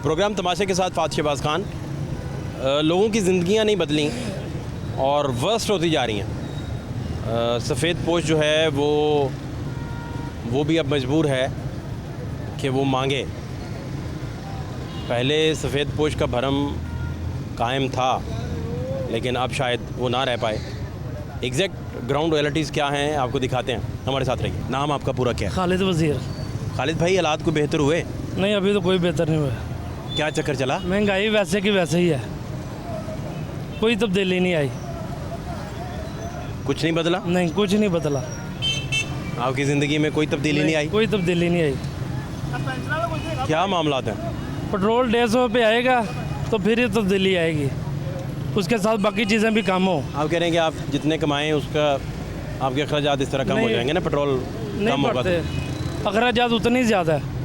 Programme तमाशे के साथ फात शहबाज खान। लोगों की ज़िंदगियां नहीं बदली और वर्स्ट होती जा रही हैं। सफ़ेद पोश जो है वो भी अब मजबूर है कि वो मांगे। पहले सफ़ेद पोश का भरम कायम था, लेकिन अब शायद वो ना रह पाए। एग्जैक्ट ग्राउंड रियलिटीज़ क्या हैं आपको दिखाते हैं, हमारे साथ रहिए। नाम आपका पूरा क्या है? खालिद वज़ीर। खालिद भाई, हालात को बेहतर हुए? नहीं, अभी तो कोई बेहतर नहीं हुआ। क्या चक्कर चला? महंगाई वैसे की वैसे ही है, कोई तब्दीली नहीं आई। कुछ नहीं बदला? नहीं, कुछ नहीं बदला। आपकी ज़िंदगी में कोई तब्दीली नहीं आई? कोई तब्दीली नहीं आई। क्या मामलात हैं? पेट्रोल 150 पे आएगा तो फिर ही तब्दीली आएगी, उसके साथ बाकी चीज़ें भी कम हो। आप कह रहे हैं कि आप जितने कमाएं उसका आपके अखराजात इस तरह कम हो जाएंगे ना, पेट्रोल कम होगा तो? अखराजात उतनी ज़्यादा है,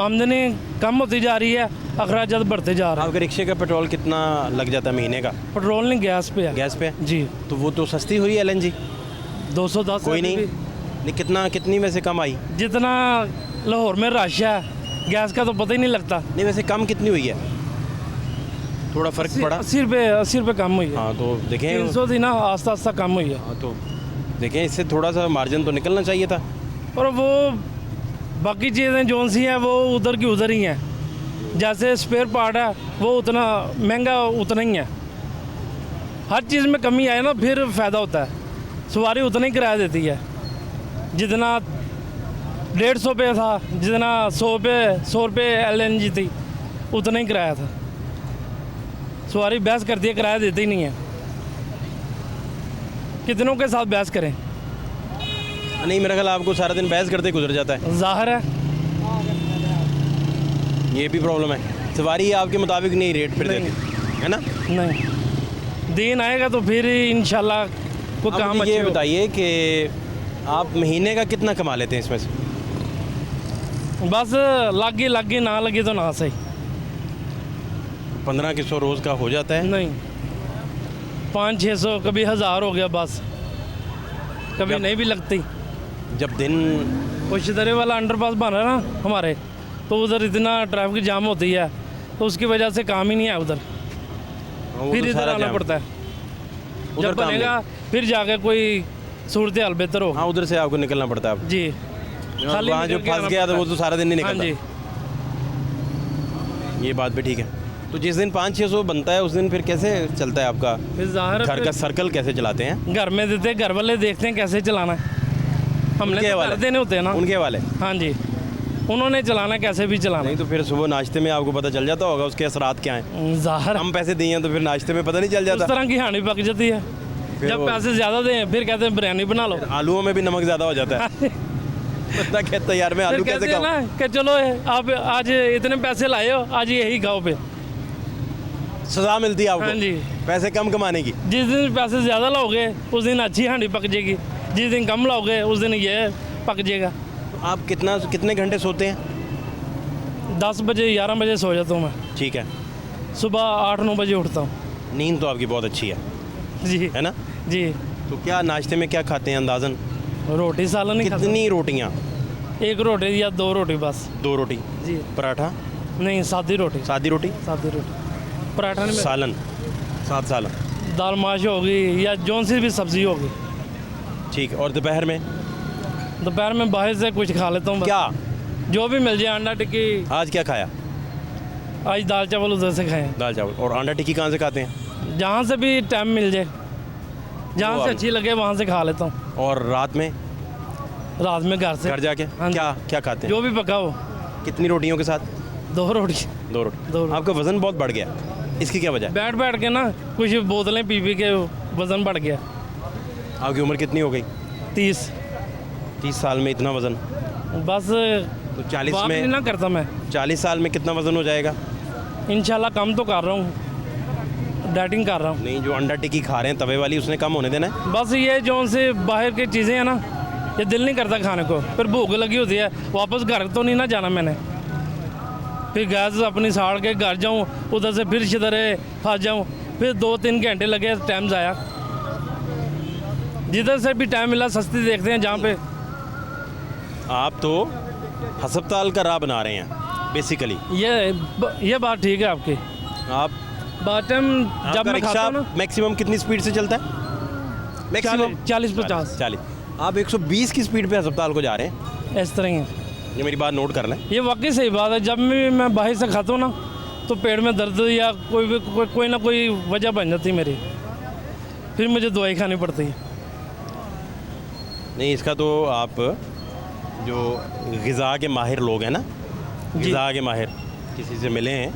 आमदनी कम होती जा रही है, अखराजात बढ़ते जा रहे हैं। आपके रिक्शे का पेट्रोल कितना लग जाता है महीने का? पेट्रोल नहीं, गैस पे है। गैस पे? जी। तो वो तो सस्ती हुई LNG। 210। कोई नहीं, कितनी वैसे कम आई? जितना लाहौर में रश है, गैस का तो पता ही नहीं लगता। नहीं, वैसे कम कितनी हुई है? थोड़ा फ़र्क पड़ा? 80 रुपये कम हुई है। हाँ तो देखें, 300 थी ना, आस्ता आस्ता कम हुई है। हाँ तो देखें, इससे थोड़ा सा मार्जिन तो निकलना चाहिए था। और वो बाकी चीज़ें जो सी हैं वो उधर की उधर ही हैं। जैसे स्पेयर पार्ट है वो उतना महंगा उतना ही है। हर चीज़ में कमी आए ना फिर फ़ायदा होता है। सवारी उतना ही किराया देती है, जितना 150 पे था, जितना 100 रुपये LNG थी, उतना ही किराया था। सवारी बहस करती है, किराया देती ही नहीं है। कितनों के साथ बहस करें? नहीं, मेरा ख्याल आपको सारा दिन बहस करते गुजर जाता है। ज़ाहिर है, ये भी प्रॉब्लम है। सवारी आपके मुताबिक नहीं रेट फिर देती है ना? नहीं, दिन आएगा तो फिर इंशाल्लाह वो काम। मुझे ये बताइए कि आप महीने का कितना कमा लेते हैं इसमें से? बस लगी ना लगी तो ना सही। 1500 रोज़ का हो जाता है? नहीं, 500-600, कभी 1000 हो गया बस, कभी नहीं भी लगती। जब दिन वो शिदरे वाला अंडरपास बन रहा है ना हमारे, तो उधर इतना ट्रैफिक जाम होती है, तो उसकी वजह से काम ही नहीं है उधर। फिर इधर आना पड़ता है। जब बनेगा फिर जाके कोई सूरत हाल बेहतर हो। हाँ, उधर से आपको निकलना पड़ता है जी। खाली वहाँ जो फंस गया तो वो तो सारा दिन नहीं निकलता। हाँ जी, ये बात भी ठीक है। तो जिस दिन 500-600 बनता है उस दिन फिर कैसे चलता है आपका घर का सर्कल? कैसे चलाते हैं? घर में देते, घर वाले देखते हैं कैसे चलाना है। हमने तो कर देने होते हैं ना उनके वाले। हाँ जी, उन्होंने चलाना कैसे भी चलाना। नहीं तो फिर सुबह नाश्ते में आपको पता चल जाता होगा उसके असरात क्या हैं। ज़ाहिर, हम पैसे दिए हैं तो फिर नाश्ते में पता नहीं चल जाता? उस तरह की हानि पक जाती है। जब पैसे ज़्यादा दें फिर कहते हैं बिरयानी बना लो। आलूओं में भी नमक ज़्यादा हो जाता है। पता कहता यार मैं आलू कैसे खाऊं? ना कि चलो आप आज इतने पैसे लाए हो, आज यही खाओ। फिर सजा मिलती है आपको? हाँ जी, पैसे कम कमाने की। जिस दिन पैसे ज़्यादा लाओगे उस दिन अच्छी हांडी पक जाएगी, जिस दिन कम लाओगे उस दिन ये पक जाएगा। तो आप कितने घंटे सोते हैं? 10 बजे 11 बजे सो जाता हूँ मैं। ठीक है। सुबह 8-9 बजे उठता हूँ। नींद तो आपकी बहुत अच्छी है जी, है ना? जी। तो क्या नाश्ते में क्या खाते हैं अंदाज़न? रोटी सालन ही खाता। कितनी रोटियाँ? 1 रोटी या 2 रोटी बस। 2 रोटी? जी। पराठा? नहीं, सादी रोटी। सादी रोटी? सादी रोटी, पराठा नहीं। सालन? 7 सालन? दाल माश होगी या जौन सी भी सब्ज़ी होगी। ठीक। और दोपहर में? दोपहर में बाहर से कुछ खा लेता हूँ। क्या? जो भी मिल जाए, अंडा टिक्की। आज क्या खाया? आज दाल चावल उधर से खाए। दाल चावल। और अंडा टिक्की कहाँ से खाते हैं? जहाँ से भी टाइम मिल जाए, जहाँ से अच्छी लगे वहाँ से खा लेता हूँ। और रात में? रात में घर से। घर जाके हाँ, क्या खाते हैं? जो भी पका हो। कितनी रोटियों के साथ? 2 रोटी। 2 रोटी। आपका वज़न बहुत बढ़ गया, इसकी क्या वजह? बैठ के ना कुछ बोतलें पी के वज़न बढ़ गया। आपकी उम्र कितनी हो गई? 30 साल में इतना वज़न? बस तो 40 बात में नहीं ना करता मैं। 40 साल में कितना वज़न हो जाएगा? इंशाल्लाह कम तो कर रहा हूँ, डाइटिंग कर रहा हूँ। नहीं, जो अंडा टिक्की खा रहे हैं तवे वाली, उसने कम होने देना है। बस ये जो से बाहर की चीज़ें हैं ना, ये दिल नहीं करता खाने को, फिर भूख लगी होती है। वापस घर तो नहीं ना जाना मैंने, फिर गैस अपनी साड़ के घर जाऊँ, उधर से फिर शिदरे फंस जाऊँ, फिर 2-3 घंटे लगे, टाइम ज़ाया। जिधर से भी टाइम मिला सस्ती देखते हैं जहाँ पे। आप तो हस्पताल का राह बना रहे हैं। बेसिकली। ये बात ठीक है आपकी। आप बात टाइम जब आपका मैं खाता रिक्शा हूँ ना मैक्सिमम कितनी स्पीड से चलता है? मैक्सिमम 40-50 40। आप 120 की स्पीड पे अस्पताल को जा रहे हैं, इस तरह ही है। ये मेरी बात नोट कर लें। ये वाकई सही बात है। जब भी मैं बाहर से खाता हूँ ना तो पेट में दर्द या कोई ना कोई वजह बन जाती है मेरी, फिर मुझे दवाई खानी पड़ती है। नहीं, इसका तो आप जो ग़िज़ा के माहिर लोग हैं ना, ग़िज़ा के माहिर किसी से मिले हैं,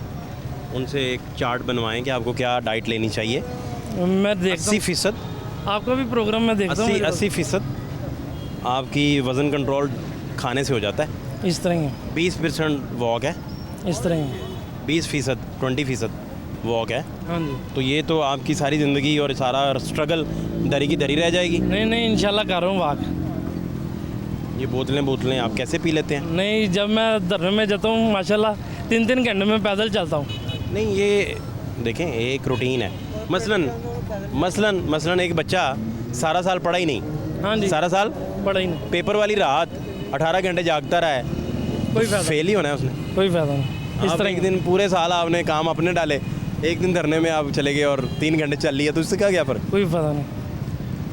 उनसे एक चार्ट बनवाएं कि आपको क्या डाइट लेनी चाहिए। मैं देखता हूँ 80% आपका भी प्रोग्राम मैं देखता हूँ। 80% आपकी वज़न कंट्रोल खाने से हो जाता है। इस तरह ही है, 20% वॉक है, इस तरह ही है। 20% वॉक है। हाँ जी। तो ये तो आपकी सारी ज़िंदगी और सारा स्ट्रगल दरी की दरी रह जाएगी। नहीं इंशाल्लाह कर रहा हूँ वाक। ये बोतलें आप कैसे पी लेते हैं? नहीं, जब मैं धरने में जाता हूँ माशाल्लाह 3-3 घंटे में पैदल चलता हूँ। नहीं, ये देखें एक रूटीन है। मसलन एक बच्चा सारा साल पढ़ा ही नहीं। हाँ जी, सारा साल पड़ा ही नहीं, पेपर वाली रात 18 घंटे जागता रहा है, कोई फायदा फेल ही होना है उसने। कोई फायदा नहीं। इस आप तरह एक दिन पूरे साल आपने काम अपने डाले, एक दिन धरने में आप चले गए और 3 घंटे चल लिया, तो उससे क्या गया फर्क? कोई फायदा नहीं।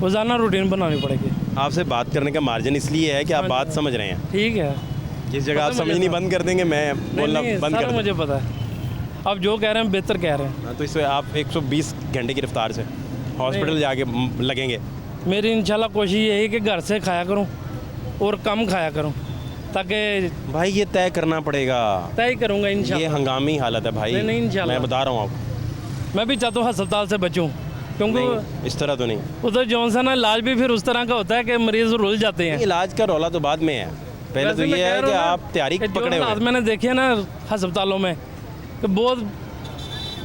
रोज़ाना रूटीन बनानी पड़ेगी। आपसे बात करने का मार्जिन इसलिए है कि आप बात समझ रहे हैं। ठीक है, जिस जगह आप पता मुझे समझनी था। बंद कर देंगे, मैं बोलना नहीं, बंद सारा कर मुझे पता है। आप जो कह रहे हैं बेहतर कह रहे हैं। हाँ, तो इससे आप 120 घंटे की रफ्तार से हॉस्पिटल जाके लगेंगे। मेरी इंशाल्लाह कोशिश यही है कि घर से खाया करूं और कम खाया करूं, ताकि भाई ये तय करना पड़ेगा, तय करूंगा ये इंशाल्लाह। हंगामी हालत है भाई। नहीं, इंशाल्लाह। मैं बता रहा हूँ आपको। मैं भी चाहता हूँ अस्पताल से बचूं, क्योंकि नहीं, इस तरह तो नहीं। उधर जौन सा ना इलाज भी फिर उस तरह का होता है कि मरीज रुल जाते हैं। इलाज का रौला तो बाद में है, पहले तो वैसे मैं ये कह है रहा कि हूं ना, आप तैयारी कि जो पकड़े हुए हालात हैं। मैंने देखे हैं ना अस्पतालों में, कि बहुत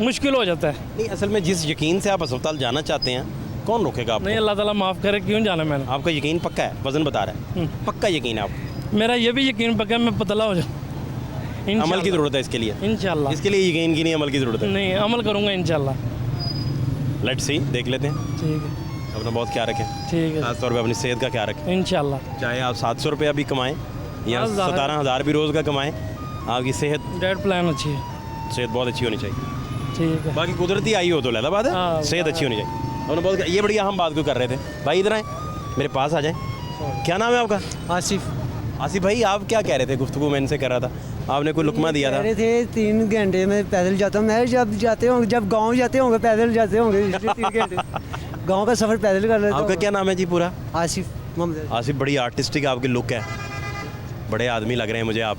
मुश्किल हो जाता है। नहीं, असल में जिस यकीन से आप अस्पताल जाना चाहते हैं, कौन रोकेगा आपको? नहीं, अल्लाह ताला माफ़ करे, क्यों जाना मैंने। आपका यकीन पक्का है, वजन बता रहा है, पक्का यकीन है आपको। मेरा ये भी यकीन पक्का है मैं पतला हो जाऊँ अमल की ज़रूरत है इसके लिए। इंशाल्लाह। इसके लिए यकीन की नहीं, अमल की ज़रूरत है। नहीं, अमल करूँगा इंशाल्लाह। लेट्स सी, देख लेते हैं। ठीक है, अपना बहुत ख्याल रखें, ठीक है, खासतौर पर अपनी सेहत का ख्याल रखें। इंशाल्लाह। चाहे आप 700 रुपया भी कमाएं या हाँ, ज़्यादा। 17,000 भी रोज़ का कमाएं, आपकी सेहत डाइट प्लान अच्छी है। बहुत अच्छी होनी चाहिए। ठीक है। बाकी कुदरती आई हो तो लहदा बात है, हाँ, सेहत अच्छी होनी चाहिए। हमने बहुत ये बड़ी अहम बात को कर रहे थे। भाई इधर आए, मेरे पास आ जाए। क्या नाम है आपका? आसिफ भाई, आप क्या कह रहे थे? गुफ्तगू मैं इनसे कर रहा था, आपने कोई लुकमा दिया कह था। रहे थे 3 घंटे में पैदल जाता हूँ मैं। जब जाते होंगे, जब गांव जाते होंगे पैदल जाते होंगे, इसलिए 3 घंटे गांव का सफ़र पैदल कर लेता आपका हूँ। क्या नाम है जी पूरा? आसिफ मोहम्मद। आसिफ, बड़ी आर्टिस्टिक आपकी लुक है, बड़े आदमी लग रहे हैं मुझे आप।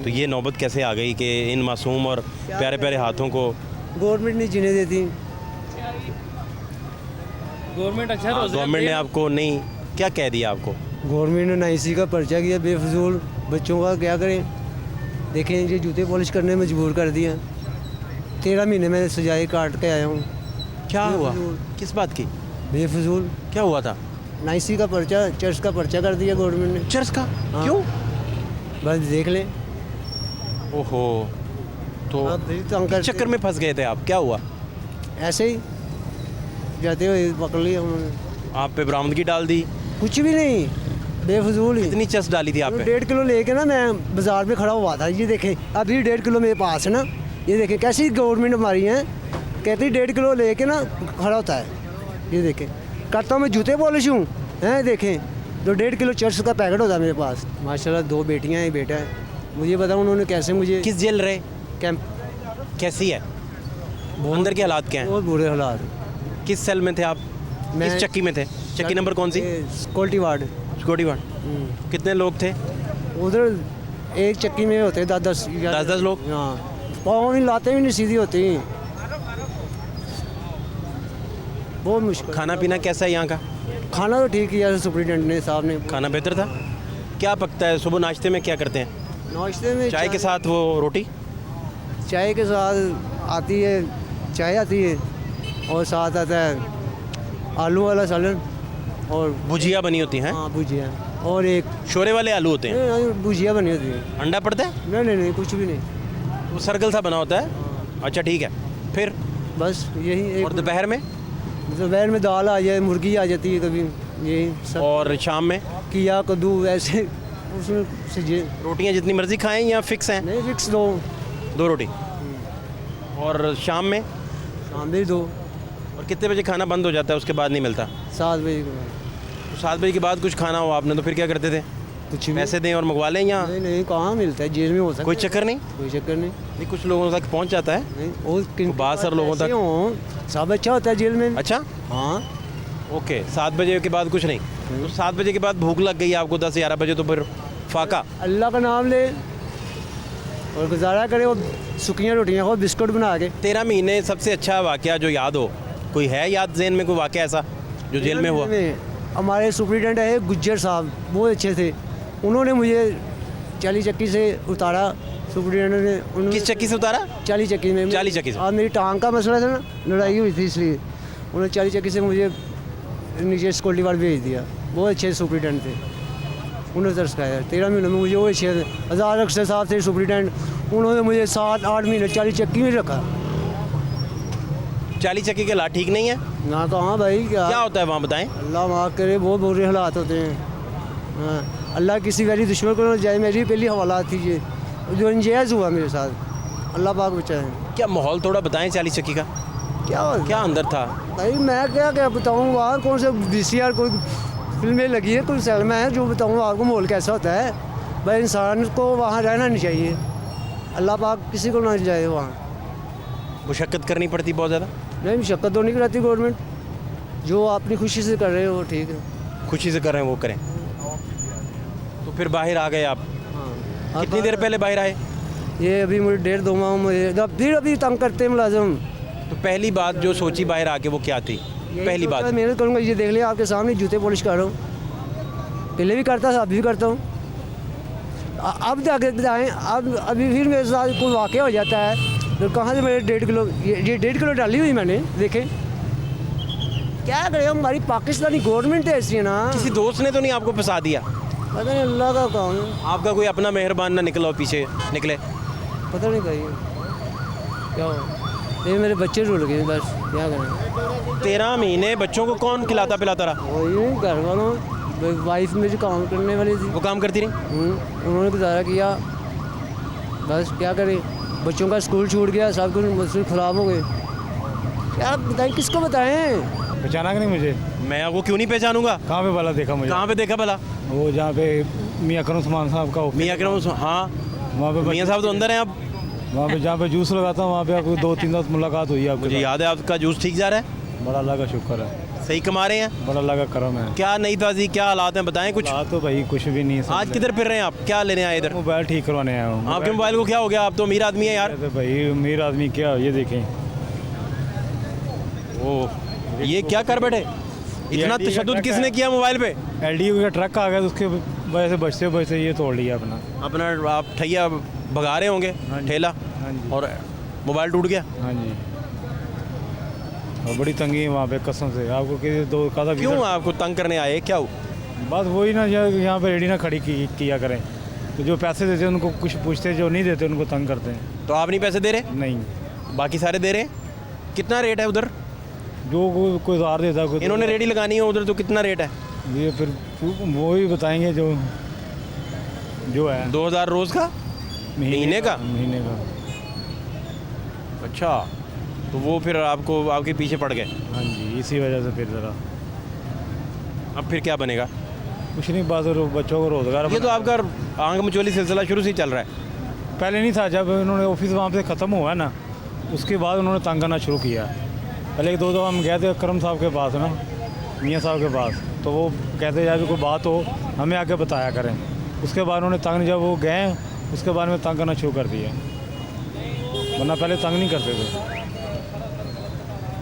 तो ये नौबत कैसे आ गई कि इन मासूम और प्यारे प्यारे हाथों को गवर्नमेंट नहीं जीने देती। गवर्नमेंट अच्छा गवर्नमेंट ने आपको नहीं क्या कह दिया आपको? गवर्नमेंट ने 90 का पर्चा किया बेफजूल। बच्चों का क्या करें, देखें ये जूते पॉलिश करने में मजबूर कर दिया। 13 महीने में सजाई काट के आया हूँ। क्या हुआ? बेफजूल। किस बात की? बेफजूल क्या हुआ था? 90 का पर्चा, चर्च का पर्चा कर दिया गवर्नमेंट ने। चर्च का? हाँ। क्यों? बस देख लें। ओहो, तो आप फिर तंग इस करते- चक्कर में फंस गए थे आप? क्या हुआ? ऐसे ही जाते हुए पकड़ लिया उन्होंने। आप पे बरामदगी डाल दी? कुछ भी नहीं, बेफजूल ही। कितनी चर्च डाली थी आप पे? 1.5 किलो लेके ना मैं बाजार में खड़ा हुआ था। ये देखें, अभी 1.5 किलो मेरे पास है ना। ये देखें कैसी गवर्नमेंट हमारी है, कहती 1.5 किलो लेके ना खड़ा होता है। ये देखें, करता हूँ मैं जूते पॉलिश हूँ, हैं देखें, तो 1.5 किलो चर्च का पैकेट होता है मेरे पास। माशाल्लाह 2 बेटियाँ, एक बेटा है। मुझे बताओ उन्होंने कैसे मुझे किस जेल रहे? कैंप। कैसी है अंदर के हालात? क्या हैं? बहुत बुरे हालात। किस सेल में थे आप? मैं- किस चक्की में थे? चक्की नंबर कौन सी? Security ward. Security ward. कितने लोग थे? उधर एक चक्की में होते 10-10 10 लोग? हाँ, पाँव नहीं लाते भी नहीं, सीधी होती। बहुत मुश्किल। खाना पीना कैसा है यहाँ का? खाना तो ठीक किया सुप्रिटेंडेंट ने साहब ने। खाना बेहतर था? क्या पकता है सुबह नाश्ते में? क्या करते हैं? नाश्ते में चाय के साथ वो रोटी? चाय के साथ आती है, चाय आती है, और साथ आता है आलू वाला सालन और भुजिया बनी होती हैं? हाँ भुजिया, और एक शोरे वाले आलू होते हैं? नहीं, भुजिया बनी होती है। अंडा पड़ता है? नहीं कुछ भी नहीं, वो सर्कल सा बना होता है? अच्छा ठीक है, फिर? बस यही और एक। दोपहर में? दोपहर में दाल आ जाए, मुर्गी आ जाती है कभी, यही सब। और शाम में? किया कद्दू ऐसे उसमें से जे रोटियां जितनी मर्जी खाएं या फिक्स हैं? नहीं फिक्स दो, 2 रोटी। और शाम में? शाम भी दो, और कितने बजे खाना बंद हो जाता है, उसके बाद नहीं मिलता? 7 बजे के बाद। तो 7 बजे के बाद कुछ खाना हो आपने तो फिर क्या करते थे? कुछ भी पैसे दें और मंगवा लें या नहीं, नहीं कहाँ मिलता है, जेल में हो सकता कोई है। चक्कर नहीं? कोई चक्कर नहीं। नहीं, कुछ लोगों तक पहुंच जाता है। नहीं और किन बहुत सारे लोगों तक- ऐसे हों, सब अच्छा होता है जेल में। अच्छा, हाँ ओके। 7 बजे के बाद कुछ नहीं? तो 7 बजे के बाद भूख लग गई आपको 10-11 बजे, तो फिर फाका? अल्लाह का नाम ले और गुजारा करे, वो सूखियाँ रोटियाँ खाओ, बिस्कुट बना के। 13 महीने सबसे अच्छा वाकया जो याद हो, कोई है याद ज़हन में, कोई वाकया ऐसा जो जेल में हुआ? हमारे सुपरिटेंडेंट है गुज्जर साहब, बहुत अच्छे थे। उन्होंने मुझे चाली चक्की से उतारा, सुपरिटेंडेंट ने। उन्होंने किस चक्की से उतारा? चाली चक्की में। चाली चक्की से। और मेरी टांग का मसला था ना, लड़ाई हुई थी, इसलिए उन्होंने चाली चक्की से मुझे नीचे सिक्योरिटी वार्ड भेज दिया। बहुत अच्छे सुपरिटेंडेंट थे, उन्होंने तरस खाया। 13 महीनों में मुझे वो अच्छे हज़ार अक्सर साहब थे सुपरिटेंडेंट, उन्होंने मुझे 7-8 महीने चाली चक्की में रखा। चाली चक्की के हालात ठीक नहीं है? ना कहाँ भाई, क्या होता है वहाँ, बताएं। अल्लाह माफ़ करे, बहुत बुरे हालात होते हैं। हाँ, अल्लाह किसी मेरी दुश्मन को ना जाए। मेरी पहली हवालात थी ये जो इंजायज़ हुआ मेरे साथ, अल्लाह पाक बचाए। क्या माहौल थोड़ा बताएं चाली चक्की का, क्या अंदर था? भाई मैं क्या बताऊँ, वहाँ कौन से VCR कोई फिल्में लगी है, कोई सिनेमा है जो बताऊँ आपको माहौल कैसा होता है। भाई इंसान को वहाँ रहना नहीं चाहिए, अल्लाह पाक किसी को ना जाए वहाँ। मुशक्क़त करनी पड़ती बहुत ज़्यादा? नहीं मुशक्क़त तो नहीं कराती गवर्नमेंट, जो अपनी खुशी से कर रहे हो वो ठीक है। खुशी से कर रहे हैं वो करें। तो फिर बाहर आ गए आप, हाँ, कितनी देर पहले बाहर आए? ये अभी मुझे 1.5-2 माह मुझे फिर अभी तंग करते हैं मुलाजिम। तो पहली बात जो सोची बाहर आके वो क्या थी? पहली बात मेहनत करूँगा, ये देख लिया आपके सामने जूते पॉलिश कर रहा हूँ, पहले भी करता था, अभी भी करता हूँ। अब आगे बताएँ, अब अभी फिर मेरे साथ कोई वाक़या हो जाता है तो कहाँ से मेरे 1.5 किलो, ये 1.5 किलो डाली हुई मैंने, देखें क्या करें, हमारी पाकिस्तानी गवर्नमेंट है ऐसी है ना। किसी दोस्त ने तो नहीं आपको फंसा दिया? पता नहीं अल्लाह का काम है, आपका कोई अपना मेहरबान ना निकला हो, पीछे निकले? पता नहीं कहीं क्या हो। ये मेरे बच्चे रुल गए, बस क्या करें। 13 महीने बच्चों को कौन खिलाता पिलाता रहा? वही घर वालों, वाइफ मेरी काम करने वाली थी, वो काम करती रही? उन्होंने गुजारा किया, बस क्या करें। बच्चों का स्कूल छूट गया, सब कुछ मसले ख़राब हो गए, क्या बताएं, किसको बताएं। पहचाना कि नहीं मुझे? मैं आपको क्यों नहीं पहचानूंगा? कहाँ पे भला देखा मुझे? कहाँ पे देखा भला? वो जहाँ पे मियाँ करूँ उस्मान साहब का ऑफिस, मियाँ करम, हाँ वहाँ पे मियाँ साहब तो अंदर हैं अब। वहाँ पे जहाँ पे जूस लगाता हूँ वहाँ पे आपको 2-3 दफ़ा मुलाकात हुई है आपके मुझे साथ। याद है आपका जूस ठीक जा रहा है, बड़ा अल्लाह का शुक्र है, सही कमा रहे हैं। बड़ा अल्लाह का करम है। क्या नई ताज़ी, क्या हालात हैं, बताएं कुछ। हाँ तो भाई कुछ भी नहीं है। सब आज किधर फिर रहे हैं आप, क्या लेने आए इधर? मोबाइल ठीक करवाने आया हूँ। आपके मोबाइल को क्या हो गया? आप तो अमीर आदमी है यार। तो भाई अमीर आदमी क्या, ये देखें ओ, ये क्या कर बैठे? इतना LD का तशद्दुद ट्रक किसने है। किया मोबाइल पे? LDO का ट्रक आ गया तो उसके वजह से बचते बचते ये तोड़ लिया अपना। अपना आप ठैया भगा रहे होंगे, हाँ जी। ठेला, हाँ जी, और मोबाइल टूट गया। हाँ जी। और बड़ी तंगी है वहाँ पे कसम से, आपको किसी दो कहा क्यों आपको तंग करने आए, क्या हो? बस वही ना, यहाँ पे रेडी ना खड़ी किया करें, तो जो पैसे देते हैं उनको कुछ पूछते, जो नहीं देते उनको तंग करते हैं। तो आप नहीं पैसे दे रहे? नहीं, बाकी सारे दे रहे हैं। कितना रेट है उधर? जो कोई उधार देता है, कोई इन्होंने रेडी लगानी है उधर, तो कितना रेट है? ये फिर वो ही बताएंगे जो है। 2000 रोज़ का, महीने का? महीने का। अच्छा, तो वो फिर आपको आपके पीछे पड़ गए। हाँ जी, इसी वजह से फिर ज़रा अब फिर क्या बनेगा? कुछ नहीं, बस बच्चों को रोज़गार। ये तो आपका आंख मचोली सिलसिला शुरू से ही चल रहा है। पहले नहीं था, जब उन्होंने ऑफिस वहाँ पे ख़त्म हुआ ना, उसके बाद उन्होंने तंग करना शुरू किया। पहले 2 दफ़ा हम गए थे अकरम साहब के पास ना, मियाँ साहब के पास, तो वो कहते जब कोई बात हो हमें आके बताया करें। उसके बाद उन्होंने तंग, जब वो गए उसके बाद में तंग करना शुरू कर दिया, वरना पहले तंग नहीं करते थे।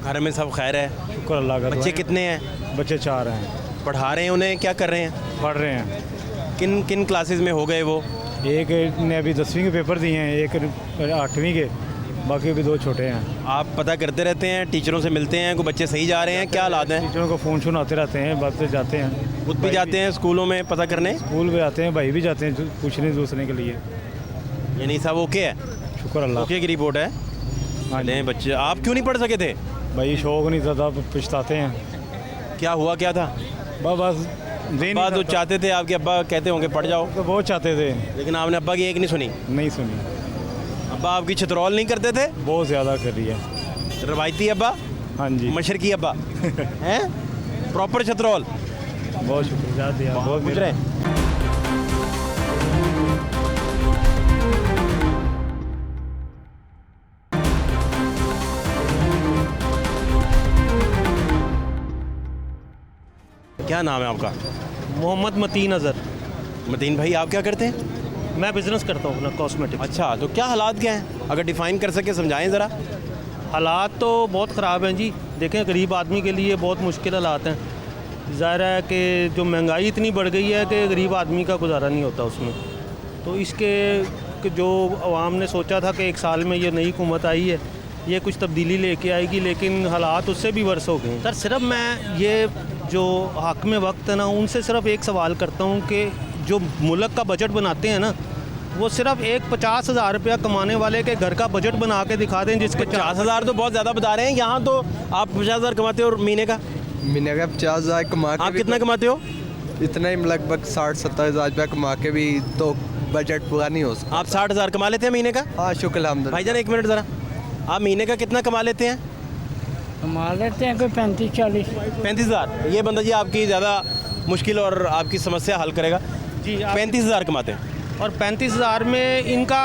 घर में सब खैर है? शुक्र अल्लाह का। बच्चे कितने हैं? बच्चे 4 हैं। पढ़ा रहे हैं उन्हें, क्या कर रहे हैं? पढ़ रहे हैं। किन किन क्लासेस में हो गए वो? एक ने अभी 10वीं के पेपर दिए हैं, एक 8वीं के, बाकी अभी 2 छोटे हैं। आप पता करते रहते हैं, टीचरों से मिलते हैं, कोई बच्चे सही जा रहे हैं, क्या हालात हैं? टीचरों को फ़ोन शोन आते रहते हैं, बातें जाते हैं, खुद भी जाते हैं स्कूलों में पता करने? स्कूल भी आते हैं, भाई भी जाते हैं पूछने दूसरे के लिए। यानी सब ओके है? शुक्र अल्लाह। ओके की रिपोर्ट है। हाँ जी। नहीं बच्चे, आप क्यों नहीं पढ़ सके थे? भाई शौक नहीं था, पछताते हैं। क्या हुआ, क्या था? बस नहीं अब्बा तो सकता। चाहते थे, आपके अब्बा कहते होंगे पढ़ जाओ, तो बहुत चाहते थे, लेकिन आपने अब्बा की एक नहीं सुनी। नहीं सुनी। अब्बा आपकी छतरौल नहीं करते थे? बहुत ज़्यादा कर रही है। रवायती अब्बा, हाँ जी, मशरकी अब्बा हैं, प्रॉपर छतरौल। बहुत शुक्रिया दिया, बहुत पूछ रहे हैं। क्या नाम है आपका? मोहम्मद मतीन अज़हर। मतीन भाई, आप क्या करते हैं? मैं बिज़नेस करता हूँ अपना कॉस्मेटिक। अच्छा, तो क्या हालात क्या हैं, अगर डिफाइन कर सके समझाएं ज़रा। हालात तो बहुत ख़राब हैं जी। देखें, गरीब आदमी के लिए बहुत मुश्किल हालात हैं। ज़ाहिर है कि जो महंगाई इतनी बढ़ गई है कि गरीब आदमी का गुजारा नहीं होता उसमें। तो इसके कि जो अवाम ने सोचा था कि एक साल में ये नई हुकूमत आई है, ये कुछ तब्दीली लेके आएगी, लेकिन हालात उससे भी वर्स हो गए। सर, सिर्फ मैं ये जो हाकिम वक्त है ना, उनसे सिर्फ एक सवाल करता हूँ कि जो मुल्क का बजट बनाते हैं ना, वो सिर्फ एक 50,000 रुपया कमाने वाले के घर का बजट बना के दिखा दें, जिसके 50,000 तो बहुत ज़्यादा बता रहे हैं। यहाँ तो आप 50,000 कमाते हो और महीने का? महीने का 50,000 कमा के आप भी कितना कमाते हो? इतना ही लगभग 60-70,000 रुपया कमा के भी तो बजट पूरा नहीं हो सकता। आप 60,000 कमा लेते हैं महीने का? हाँ, शुक्र अल्हम्दुलिल्लाह। भाईजान एक मिनट ज़रा, आप महीने का कितना कमा लेते हैं? कमा लेते हैं कोई 35-40। 35,000। ये बंदा जी आपकी ज़्यादा मुश्किल और आपकी समस्या हल करेगा जी। 35,000 कमाते हैं। और 35,000 में इनका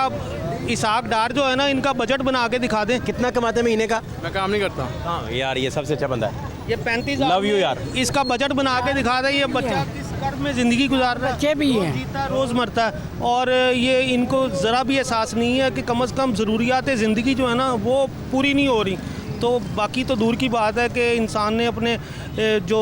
इसाक डार जो है ना, इनका बजट बना के दिखा दें। कितना कमाते हैं महीने का? मैं काम नहीं करता। हाँ यार, ये सबसे अच्छा बंदा है। ये 35,000 Love you यार। इसका बजट बना के दिखा दें। ये बच्चा किस कर्ज में ज़िंदगी गुजार रहा है, बच्चे भी हैं। जीता है, रोज़ मरता है, और ये इनको ज़रा भी एहसास नहीं है कि कम से कम ज़रूरियात ज़िंदगी जो है ना, वो पूरी नहीं हो रही। तो बाकी तो दूर की बात है कि इंसान ने अपने जो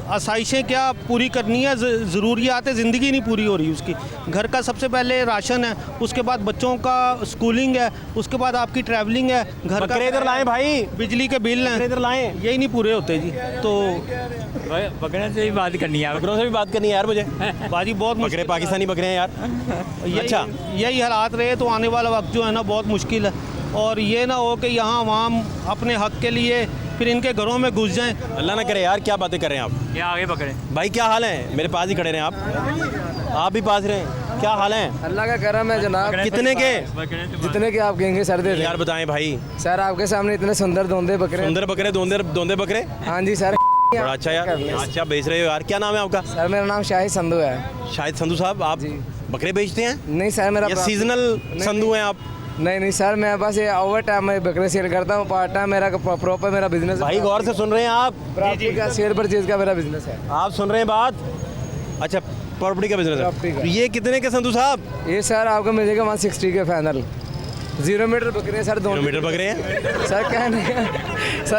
आसाइशें क्या पूरी करनी है, ज़रूरियात ज़िंदगी नहीं पूरी हो रही उसकी। घर का सबसे पहले राशन है, उसके बाद बच्चों का स्कूलिंग है, उसके बाद आपकी ट्रैवलिंग है, घर का बकरे इधर लाएं भाई, बिजली के बिल हैं, इधर लाएं। यही नहीं पूरे होते जी। तो बकरे से ही बात करनी है। बकरों से भी बात करनी है यार मुझे। बाजी बहुत बकरे मुश्किल पाकिस्तानी बकरे हैं यार। यही, अच्छा। यही हालात रहे तो आने वाला वक्त जो है ना बहुत मुश्किल है। और ये ना हो कि यहाँ अवाम अपने हक के लिए फिर इनके घरों में घुस जाएं। अल्लाह ना करे यार, क्या बातें कर रहे हैं आप? ये आगे बकरे। भाई क्या हाल है? मेरे पास ही खड़े रहे आप भी पास रहे, क्या हाल है? अल्लाह का करम है जनाब। कितने के? जितने के आप कहेंगे सर दे दें। यार बताएं भाई। सर आपके सामने इतने सुंदर धोंदे बकरे। सुंदर बकरे, दोंदे बकरे। हाँ जी सर। बड़ा अच्छा यार, अच्छा बेच रहे हो यार। क्या नाम है आपका? सर मेरा नाम शाहिद संधू है। शायद संधू साहब, आप बकरे बेचते हैं नहीं सर, मेरा या सीजनल संधू हैं आप? नहीं सर, मैं बस ये ओवर टाइम में बकरे सेल करता हूँ। पार्ट टाइम मेरा प्रॉपर मेरा बिजनेस। भाई गौर से सुन रहे हैं आप? प्रॉपर्टी का सेल परचेज का मेरा बिजनेस है। आप सुन रहे हैं बात? अच्छा, प्रॉपर्टी का बिजनेस प्रॉपर्टी है। का। ये कितने के संधू साहब? ये सर आपको मिल जाएगा 160 के फाइनल। 0 मीटर बकरे सर, 2 किलोमीटर बकरे हैं? सर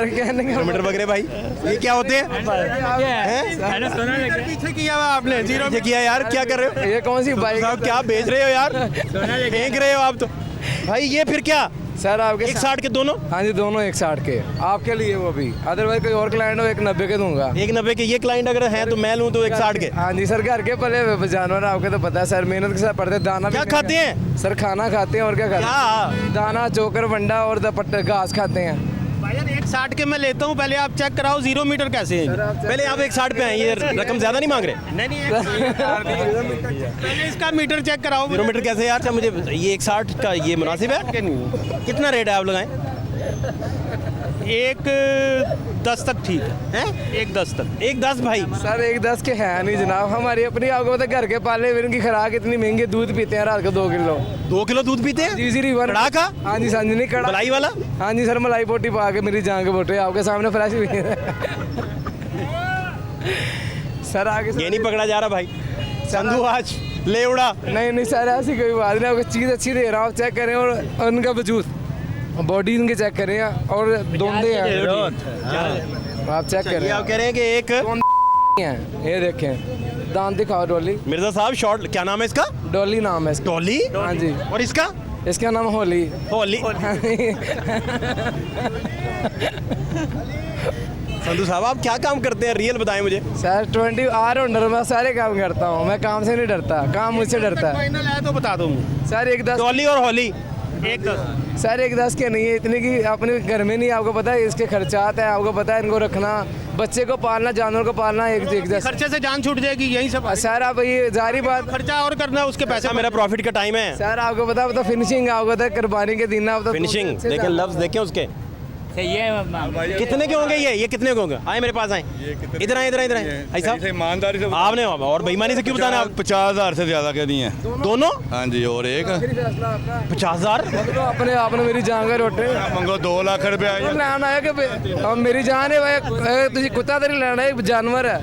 कहने का किलोमीटर बकरे भाई, ये क्या होते हैं? पीछे किया हुआ आपने ये किया यार, क्या कर रहे हो ये कौन सी बाइक साहब? क्या बेच रहे हो यार? फेंक रहे हो आप तो। भाई ये फिर क्या, सर आपके 160 के दोनों? हाँ जी, दोनों 160 के आपके लिए। वो भी अदरवाइज कोई और क्लाइंट हो 190 के दूंगा। 190 के। ये क्लाइंट अगर है तो मैं लूँ तो 160 के। हाँ जी सर, घर के पले हुए जानवर आपके तो पता है सर, मेहनत के साथ पड़ते। दाना क्या भी खाते हैं? सर खाना खाते हैं और क्या खाते क्या? हैं? दाना, चोकर, वंडा और पट्टे घास खाते हैं। भाईजान 160 के मैं लेता हूँ, पहले आप चेक कराओ 0 मीटर कैसे है। पहले आप 160 पे हैं, ये रकम ज़्यादा नहीं मांग रहे? नहीं पहले इसका मीटर चेक कराओ। 0 मीटर कैसे यार? अच्छा मुझे ये 160 का ये मुनासिब है? के नहीं, कितना रेट है आप लगाएं? 1.10 तक ठीक है। 1.10 तक। 1.10 भाई। सर 1.10 के है नहीं जनाब, हमारी अपनी आपको पता घर के पाले हुए इनकी खुराक इतनी महंगी। दूध पीते हैं रात को 2 किलो। 2 किलो दूध पीते हैं? जी रिवर कड़ा का? हाँ जी संजनी कड़ा मलाई वाला? हाँ जी सर, मलाई बोटी पा के मेरी जान के बोटे आपके सामने फ्रेश हुई है। सर आगे ये नहीं पकड़ा जा रहा भाई। संधू आज ले उड़ा। नहीं सर, ऐसी कोई बात नहीं। आपको चीज़ अच्छी दे रहा हूँ, आप चेक करें। और उनका वजूद, बॉडी इनके चेक करें और दोंदे हैं, आप चेक ये करें। आप कह रहे हैं कि एक हैं ये देखें, दांत दिखाओ। डॉली, मिर्जा साहब शॉर्ट, क्या नाम है इसका? डॉली नाम है इसका। टॉली? हाँ जी। और इसका? इसका नाम होली। होली। संधू साहब आप क्या काम करते हैं, रियल बताएं मुझे। सर 20 ऑलराउंडर, मैं सारे काम करता हूँ। मैं काम से नहीं डरता, काम मुझसे डरता है। फाइनल है तो बता दूँ। सर 1.10 टॉली और होली एक 10 सर 1-10 के नहीं है, इतने की अपने घर में नहीं, आपको पता है इसके खर्चात हैं, आपको पता है इनको रखना, बच्चे को पालना, जानवर को पालना, एक 10 खर्चे से जान छूट जाएगी, यही सब सर आप ये जारी बात खर्चा और करना है, उसके पैसे मेरा प्रॉफिट का टाइम है। सर आपको पता है, फिनिशिंग आपको पता है, कुर्बानी के दिन आप फिनिशिंग देखें, लफ्ज देखें उसके कितने के होंगे ये कितने के होंगे? आए मेरे पास आए, इधर आए, इधर इधर आए। ऐसा ईमानदारी से आपने और बेईमानी से क्यों बताना? आप 50,000 से ज़्यादा के नहीं है। दोनों हाँ जी, और एक 50,000 अपने आपने मेरी जान का रोटे मंगो 2 लाख रुपया ਲੈਣ ਆਇਆ ਕਿ अब मेरी जान है भाई, तुझे कुत्ता तेरी लेना है, एक जानवर है,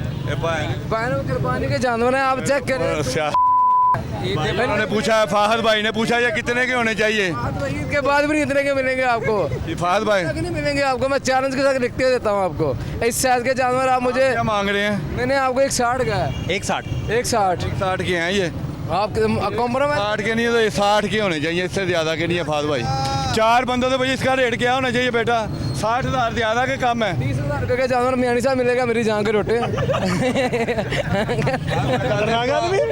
कुर्बानी के जानवर है, आप चेक करें। उन्होंने पूछा, फाहद भाई ने पूछा ये कितने के होने चाहिए? ईद के बाद भी नहीं इतने के मिलेंगे आपको, फाहद भाई नहीं मिलेंगे आपको, मैं चैलेंज के साथ लिख के देता हूँ आपको। इस साइज के जानवर आप मुझे क्या मांग रहे हैं? मैंने आपको 160 का है, 160 160 60 के हैं ये, आप कॉम्प्रोमाइज 60 के नहीं है तो ये 60 के होने चाहिए, इससे ज़्यादा के नहीं है फाहद भाई। 4 बंदों तो भाई इसका रेट क्या होना चाहिए बेटा? 60,000 ज़्यादा के कम है। 30,000 का जानवर मियानी साहब मिलेगा मेरी जान के रोटे।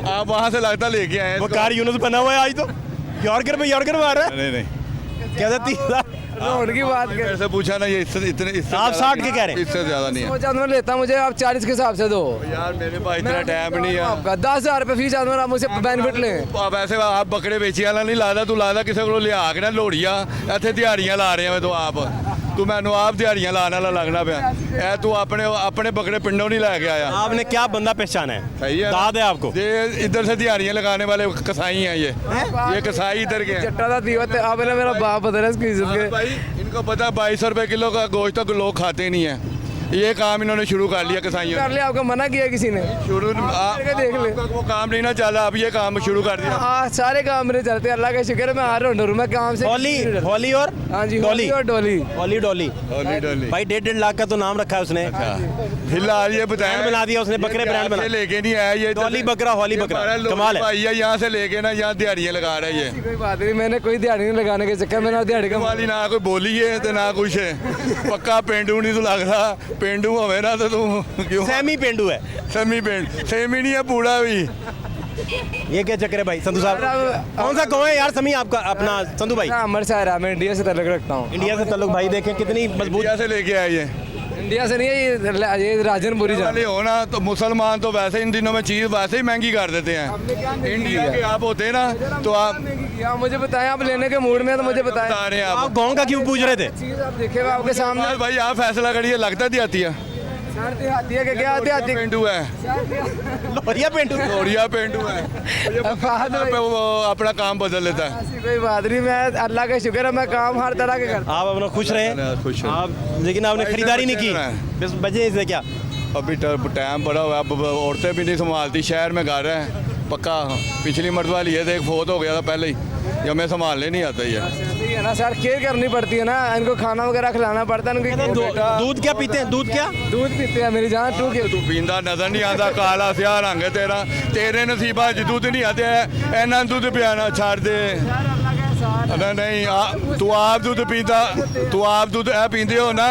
आप वहाँ से लगता लेके आए हैं। वो कार यूनुस बना हुआ है आज तो, यॉर्कर मार रहा है। नहीं क्या था 30,000? रोड की बात कर, ऐसे पूछा ना, ये इससे आप 60 के कह रहे हैं? इससे ज़्यादा नहीं है वो जानवर लेता मुझे आप 40 के हिसाब से दो, यार, मेरे पास इतना टाइम नहीं है। आपका 10,000 रुपये फी जानवर, आप मुझसे बेनिफिट लें। आप ऐसे आप बकरे बेची वाला नहीं लादा, तू लादा किसी को लिया के ना लोड़िया ਇੱਥੇ ਦਿਹਾੜੀਆਂ ਲਾ ਰਹੇ ਆ ਤੂੰ ਆਪ, ਤੂੰ ਮੈਨੂੰ ਆਪ ਦਿਹਾੜੀਆਂ ਲਾਣ ਵਾਲਾ ਲੱਗਣਾ ਪਿਆ। ਇਹ ਤੂੰ अपने बकरे पिंडों नहीं ला के आया। आपने क्या बंदा पहचाना है? सही है, दाद है आपको। ये इधर से दिहाड़ियाँ लगाने वाले कसाई हैं, ये कसाई इधर के हैं। चट्टा था दीवत, आपने मेरा बाप बदला इसकी इज्जत के। भाई इनको पता 2200 रुपए किलो का गोश्त तो लोग खाते नहीं है, ये काम इन्होंने शुरू कर लिया कसाईयों कर लिया, आपको मना किया किसी ने? शुरू देख ले, वो काम नहीं ना चला, अब ये काम शुरू कर दिया। हाँ सारे काम मेरे चलते, अल्लाह का शुक्र है, मैं आ रहा हूँ, मैं काम से। हॉली और हाँ जी, डॉली और डॉली। हॉली डॉली डोली भाई 1.5 लाख का तो नाम रखा है उसने, फिलहाल ये बताया ब्रांड बना दिया उसने, बकरे ब्रांड बना लेके नहीं आया ये डॉली बकरा, हॉली बकरा, कमाल है। भाई यहाँ से लेके ना यहाँ दिहाड़ियाँ लगा रहा है ये। कोई बात नहीं, मैंने कोई दिहाड़ी नहीं लगाने के चक्कर में ना दिहाड़ी का वाली ना कोई बोली है तो ना कुछ है, पक्का पेंडू नहीं तो लग रहा, पेंडू होवे ना तो तू क्यों सेमी पेंडू है। सेमी नहीं है, पूरा भी। ये क्या चक्कर है भाई? संधू साहब कौन सा गाँव है यार समी आपका? अपना संधू भाई अमृतसर है, मैं इंडिया से तल्लुक रखता हूँ। इंडिया से ताल्लुक, भाई देखें कितनी मजबूत इंडिया से लेके आए ये। इंडिया से नहीं है, ये राजनपुरी जान। वाले हो ना तो मुसलमान तो वैसे इन दिनों में चीज़ वैसे ही महंगी कर देते हैं। इंडिया के आप होते ना तो आप मुझे बताएं, आप लेने के मूड में हैं तो मुझे बताएं। बता रहे हैं आप आप गाँव का क्यों पूछ रहे थे? चीज़ आप देखे आपके सामने। भाई आप फैसला करिए, लगता दिहाती है हाथी है कि क्या हाथी? पेंडू है, लोरिया पेंडू। लोरिया पेंडू है, वो अपना काम बदल लेता है। ऐसी कोई बात नहीं, मैं अल्लाह का शुक्र है, मैं काम हर तरह के करता आप अपना खुश रहे खुश आप, लेकिन आपने खरीदारी नहीं की बस वजह से क्या? अभी टाइम पड़ा हुआ है, अब औरतें भी नहीं संभालती, शहर में घर है पक्का। पिछली मरतबा लिए थे, एक फोत हो गया था पहले ही, जब मैं संभालने नहीं आता ही है। सही है ना सर, केयर करनी पड़ती है ना, इनको खाना वगैरह खिलाना पड़ता है इनको। दूध क्या पीते हैं? दूध क्या? दूध पीते हैं मेरी जान। तू तू पींदा नजर नहीं आता, काला स्याह रंग है तेरा, तेरे नसीबा च दुध नहीं आते है, इन्ना दुध पियाना छाड़ दे। नहीं तू आप दुध पीता, तू आप दुध है पींदे हो ना,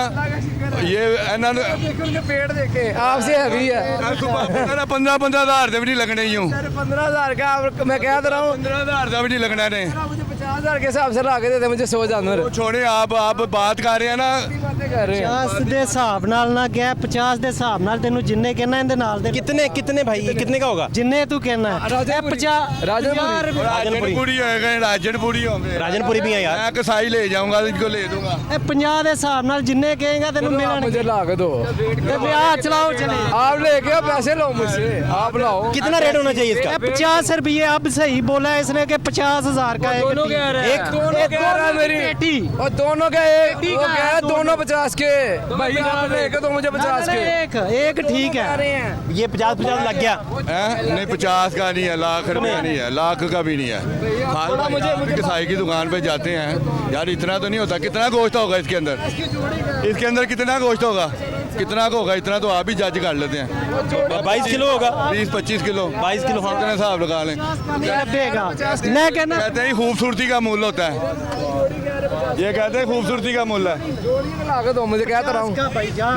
ये उनके पेट देखे आपसे हैवी है। 15 हज़ार भी नहीं लगने यूँ, 15,000 का मैं कह रहा हूँ, 15 हज़ार भी नहीं लगना ने। मुझे 50,000 के हिसाब से ला के देते मुझे 100 जानवर। छोड़े आप बात कर रहे हैं ना, बातें कर रहे हैं। 50 ਦੇ ਹਿਸਾਬ ਨਾਲ ਨਾ ਗਿਆ, 50 ਦੇ ਹਿਸਾਬ ਨਾਲ ਤੈਨੂੰ ਜਿੰਨੇ ਕਹਿਣਾ ਇਹਦੇ ਨਾਲ ਦੇ कितने भाई, ये कितने का होगा? ਜਿੰਨੇ ਤੂੰ ਕਹਿਣਾ ਇਹ 50 राजनपुरी। राजनपुरी होएगा, राजनपुरी होंगे, राजनपुरी भी है यार। मैं कसाई ले जाऊंगा, इनको ले दूंगा। ਇਹ 50 ਦੇ ਹਿਸਾਬ ਨਾਲ ਜਿੰਨੇ ਕਹੇਗਾ ਤੈਨੂੰ आप ਮਿਲਣਗੇ। मुझे ला के दो, ਤੇ ਵਿਆਹ ਚਲਾਓ ਚਲੇ आप लेके आओ, पैसे लो मुझसे, आप लाओ। कितना रेट होना चाहिए इसका? 50 रुपये अब सही बोला इसने कि 50,000 का एक दोनों कह रहे हैं, एक दोनों कह रहा है मेरी पेटी। और दोनों का एक, वो कह रहा है दोनों 50 के, भैया आप लेके दो मुझे 50 के। एक ठीक है। ये 50 लग गया। हैं? नहीं 50 का नहीं है, लाख रुपया नहीं है, लाख का भी नहीं है। थोड़ा मुझे कसाई की दुकान पे जाते हैं यार, इतना तो नहीं होता। कितना गोश्त होगा इसके अंदर कितना गोश्त होगा, कितना का होगा, इतना तो आप ही जज कर लेते हैं। 22 किलो होगा, 20-25 किलो, 22 किलो हाँ। कितने हिसाब लगा लें। मैं कहना कहते हैं खूबसूरती का मूल्य होता है, ये कहते हैं खूबसूरती का मूल्य है। ला के दो मुझे, कहता रहा हूँ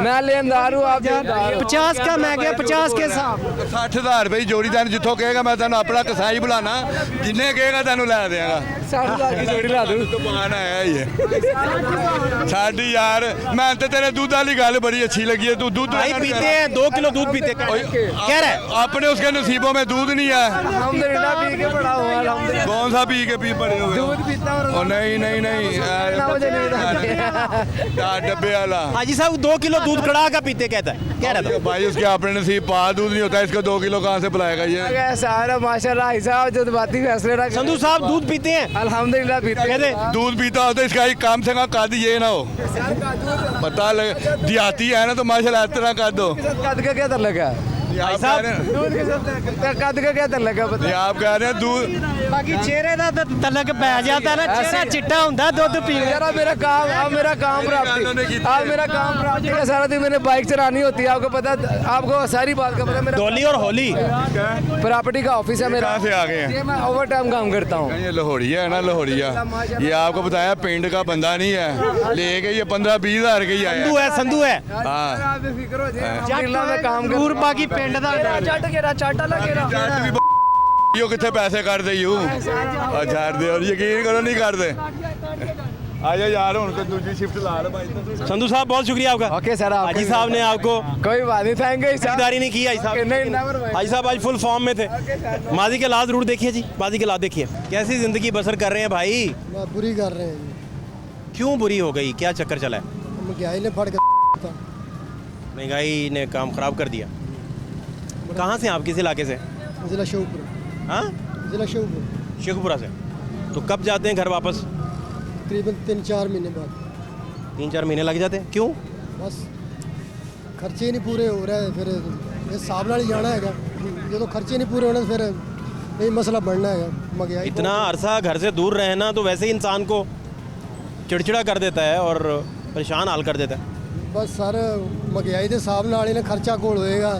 मैं लेनदार हूँ, आप देनदार हो। 50 का मैं गया 50 के साथ 60,000 रुपये जोड़ी तैन जितों कहेगा, मैं तेन अपना कसाई बुलाना, जिन्हें कहेगा तेन लै देगा। 60,000 की जोड़ी ला दूं कमान आया ही है साडी यार मैं तो तेरे दूध वाली गल बड़ी अच्छी लगी है तू दूध भाई पीते हैं 2 किलो दूध पीते हैं। कह रहा है अपने उसके नसीबों में दूध नहीं है अल्हम्दुलिल्लाह पी के बड़ा हुआ अल्हम्दुलिल्लाह कौन सा पी के पी पड़े हुए दूध पीता और ओ नहीं नहीं नहीं मुझे नहीं डब्बे वाला हाजी साहब 2 किलो दूध कड़ा का पीते कहता है, कह रहा था। भाई उसके अपने नसीब पा दूध नहीं होता इसको 2 किलो कहाँ से पिलाएगा ये सारा माशाल्लाह हिसाब जो बाती फैसले रख संधू साहब दूध पीते हैं, अल्हम्दुलिल्लाह पीते कहते दूध पीता होता इसका ही काम से कद ये ना हो पता लगे देहाती है ना तो माशाल्लाह इतना कद हो कद का क्या तर लगा आप कह रहे हैं दूध के साथ कद का क्या तर लगा पता ये आप कह रहे हैं दूध ਬਾਕੀ ਚਿਹਰੇ ਦਾ ਤਾਂ ਤਲਕ ਪੈ ਜਾਂਦਾ ਨਾ ਚਿਹਰਾ ਚਿੱਟਾ ਹੁੰਦਾ ਦੁੱਧ ਪੀ यार अब मेरा काम प्राप्ति अब मेरा काम प्राप्ति का सारा दिन मैंने बाइक चलानी होती है आपको पता आपको सारी बात का पता मेरा डोली और होली प्रॉपर्टी का ऑफिस है मेरा कहाँ से आ गए हैं ये मैं ओवर टाइम काम करता हूँ ये लाहौरिया है ना लाहौरिया ये आपको बताया पिंड का बंदा नहीं है लेके ये 15-20 हज़ार के ही आया संधू है हाँ आप बेफिक्र हो जाए अल्हम्दुलिल्लाह मैं काम कर ਦੂਰ ਬਾਕੀ ਪਿੰਡ ਦਾ चट गेरा चाटा लगेगा यो कितने पैसे कर दे यू और छाड़ दे और यकीन करो नहीं कर दे आजा यार उनको दूसरी शिफ्ट ला लो भाई संधू साहब बहुत शुक्रिया आपका। ओके सर आप हाजी साहब ने आपको कोई बात नहीं थैंक यू खरीदारी नहीं की हाजी साहब। नहीं never mind। हाजी साहब आज फुल फॉर्म में थे। माजी के लाद जरूर देखिए जी, माजी के लाद देखिए कैसी जिंदगी बसर कर रहे हैं भाई। बुरी कर रहे हैं क्यों बुरी हो गई, क्या चक्कर चला है? महंगाई ने फड़ के महंगाई ने काम खराब कर दिया। कहाँ से आप, किस इलाके से? जिला शेखपुर हाँ जिला शेखपुर शेखपुरा से। तो कब जाते हैं घर वापस? तकरीबन 3-4 महीने बाद 3-4 महीने लग जाते हैं। क्यों? बस खर्चे नहीं पूरे हो रहे फिर इस हिसाब नाल ही जाना है जो खर्चे नहीं पूरे होने फिर यही मसला बढ़ना है महंगाई इतना अरसा घर से दूर रहना तो वैसे ही इंसान को चिड़चिड़ा कर देता है और परेशान हाल कर देता है। बस सर महंगाई के हिसाब नाल ही ना खर्चा कोल होएगा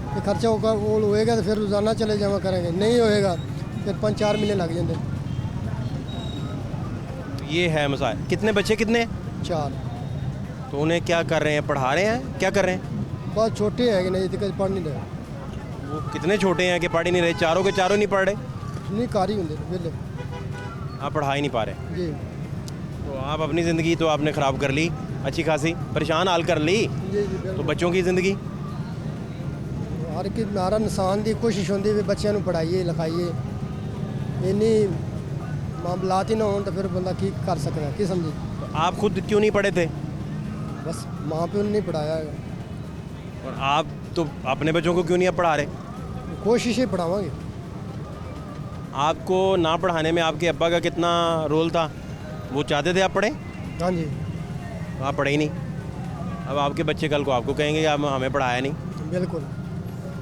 ते खर्चा कोल होएगा तो फिर रोज़ाना चले जावा करेंगे, नहीं होएगा फिर 5-4 महीने लग जाते। ये है मसाइल। कितने बच्चे कितने? 4 तो उन्हें क्या कर रहे हैं, पढ़ा रहे हैं, क्या कर रहे हैं? बस छोटे है कि नहीं तो पढ़ नहीं रहे, वो कितने छोटे हैं कि पढ़ ही नहीं रहे? चारों के चारों नहीं पढ़ रहे? नहीं कार ही होंगे वेले आप पढ़ा ही नहीं पा रहे। जी तो आप अपनी ज़िंदगी तो आपने ख़राब कर ली अच्छी खासी, परेशान हाल कर ली। जी जी तो बच्चों की ज़िंदगी हर कि हर इंसान की कोशिश होती है बच्चों को पढ़ाइए लिखाइए, इन्नी मामलात ही ना हो तो फिर बंदा की कर सकता की समझे। तो आप खुद क्यों नहीं पढ़े थे? बस माँ प्यो ने नहीं पढ़ाया है, और आप तो अपने बच्चों को क्यों नहीं अब पढ़ा रहे? कोशिश ही पढ़ावांगे। आपको ना पढ़ाने में आपके अब्बा का कितना रोल था? वो चाहते थे आप पढ़ें, हाँ जी तो आप पढ़े ही नहीं। अब आपके बच्चे कल को आपको कहेंगे कि आप हमें पढ़ाया नहीं, बिल्कुल।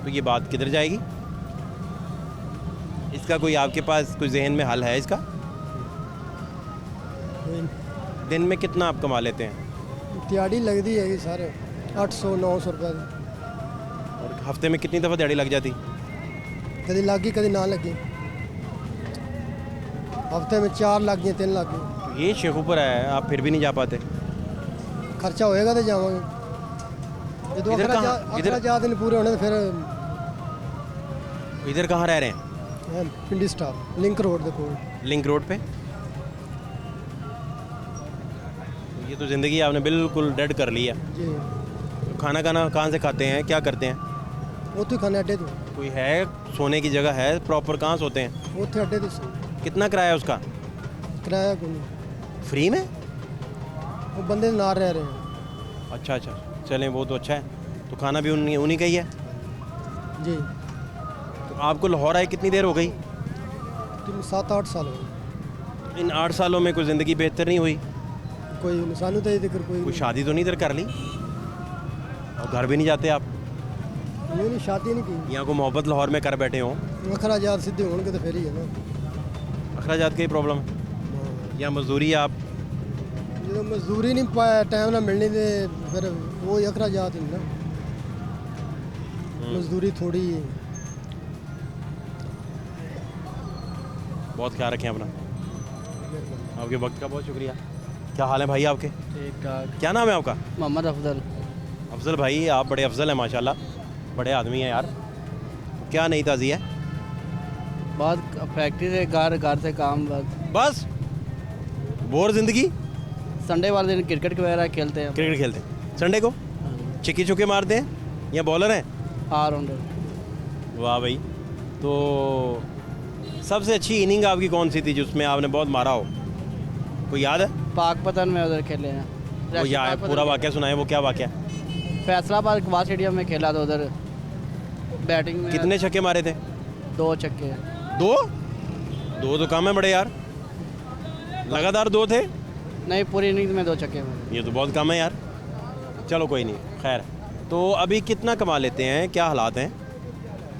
तो ये बात किधर जाएगी? इसका कोई आपके पास कोई जहन में हल है इसका? दिन में कितना आप कमा लेते हैं? दिहाड़ी लगती है सारे 800-900 रुपये और हफ्ते में कितनी दफ़ा दिहाड़ी लग जाती? कभी लग गई कभी ना लगी, हफ्ते में 4 लग गई 3 लग गई। तो ये शेखुपुर है, आप फिर भी नहीं जा पाते। खर्चा होएगा तो जावांगे, ये तो इधर कहाँ- अखराजात नहीं पूरे होने तो फिर इधर कहाँ रह रहे हैं? पिंडी स्टाफ लिंक रोड के कोल। लिंक रोड पे। ये तो ज़िंदगी आपने बिल्कुल डेड कर ली है। जी तो खाना कहाँ से खाते हैं, क्या करते हैं? उत्थे खाने अड्डे तो कोई है सोने की जगह है प्रॉपर, कहाँ सोते हैं? उत्थे अड्डे तो कितना किराया उसका? किराया कोई नहीं, फ्री में? वो बंदे नाल रह रहे हैं। अच्छा अच्छा, चलें वो तो अच्छा है। तो खाना भी उन्हीं का ही है। जी तो आपको लाहौर आए कितनी देर हो गई? 7-8 साल हो गए। इन 8 सालों में कोई ज़िंदगी बेहतर नहीं हुई? कोई सानू तो इधर कोई शादी तो नहीं इधर कर ली और घर भी नहीं जाते आप? नहीं शादी नहीं की। यहाँ को मोहब्बत लाहौर में कर बैठे हों, अखराजात सीधे होंगे तो फिर ही है ना। अखराजात की प्रॉब्लम है या मजदूरी? आप जो मजदूरी नहीं पाया टाइम ना मिलने दे फिर वो ही अखराजात ही ना, मजदूरी थोड़ी है। बहुत ख्याल रखें अपना। आपके वक्त का बहुत शुक्रिया। क्या हाल है भाई आपके? ठीक ठाक। क्या नाम है आपका? मोहम्मद अफजल। अफजल भाई, आप बड़े अफजल हैं माशाल्लाह, बड़े आदमी हैं यार। क्या नई ताज़ी है? बहुत फैक्ट्री से घर से काम बस। बस बोर ज़िंदगी? संडे वाले दिन क्रिकेट वगैरह खेलते हैं। क्रिकेट खेलते हैं संडे को? चिक्की चुके मारते हैं या बॉलर हैं? ऑलराउंडर। वाह भाई। तो सबसे अच्छी इनिंग आपकी कौन सी थी जिसमें आपने बहुत मारा हो, कोई याद है? पाकपतन में उधर खेले हैं। वो याद है, पूरा वाक़या सुनाए, वो क्या वाक़या? फैसलाबाद कवास स्टेडियम में खेला था उधर, बैटिंग में कितने छक्के मारे थे? 2 छक्के। 2 तो कम है बड़े यार, लगातार 2 थे। नहीं, पूरी इनिंग्स में 2 छक्के मारे। ये तो बहुत कम है यार। चलो कोई नहीं, खैर। तो अभी कितना कमा लेते हैं, क्या हालात हैं?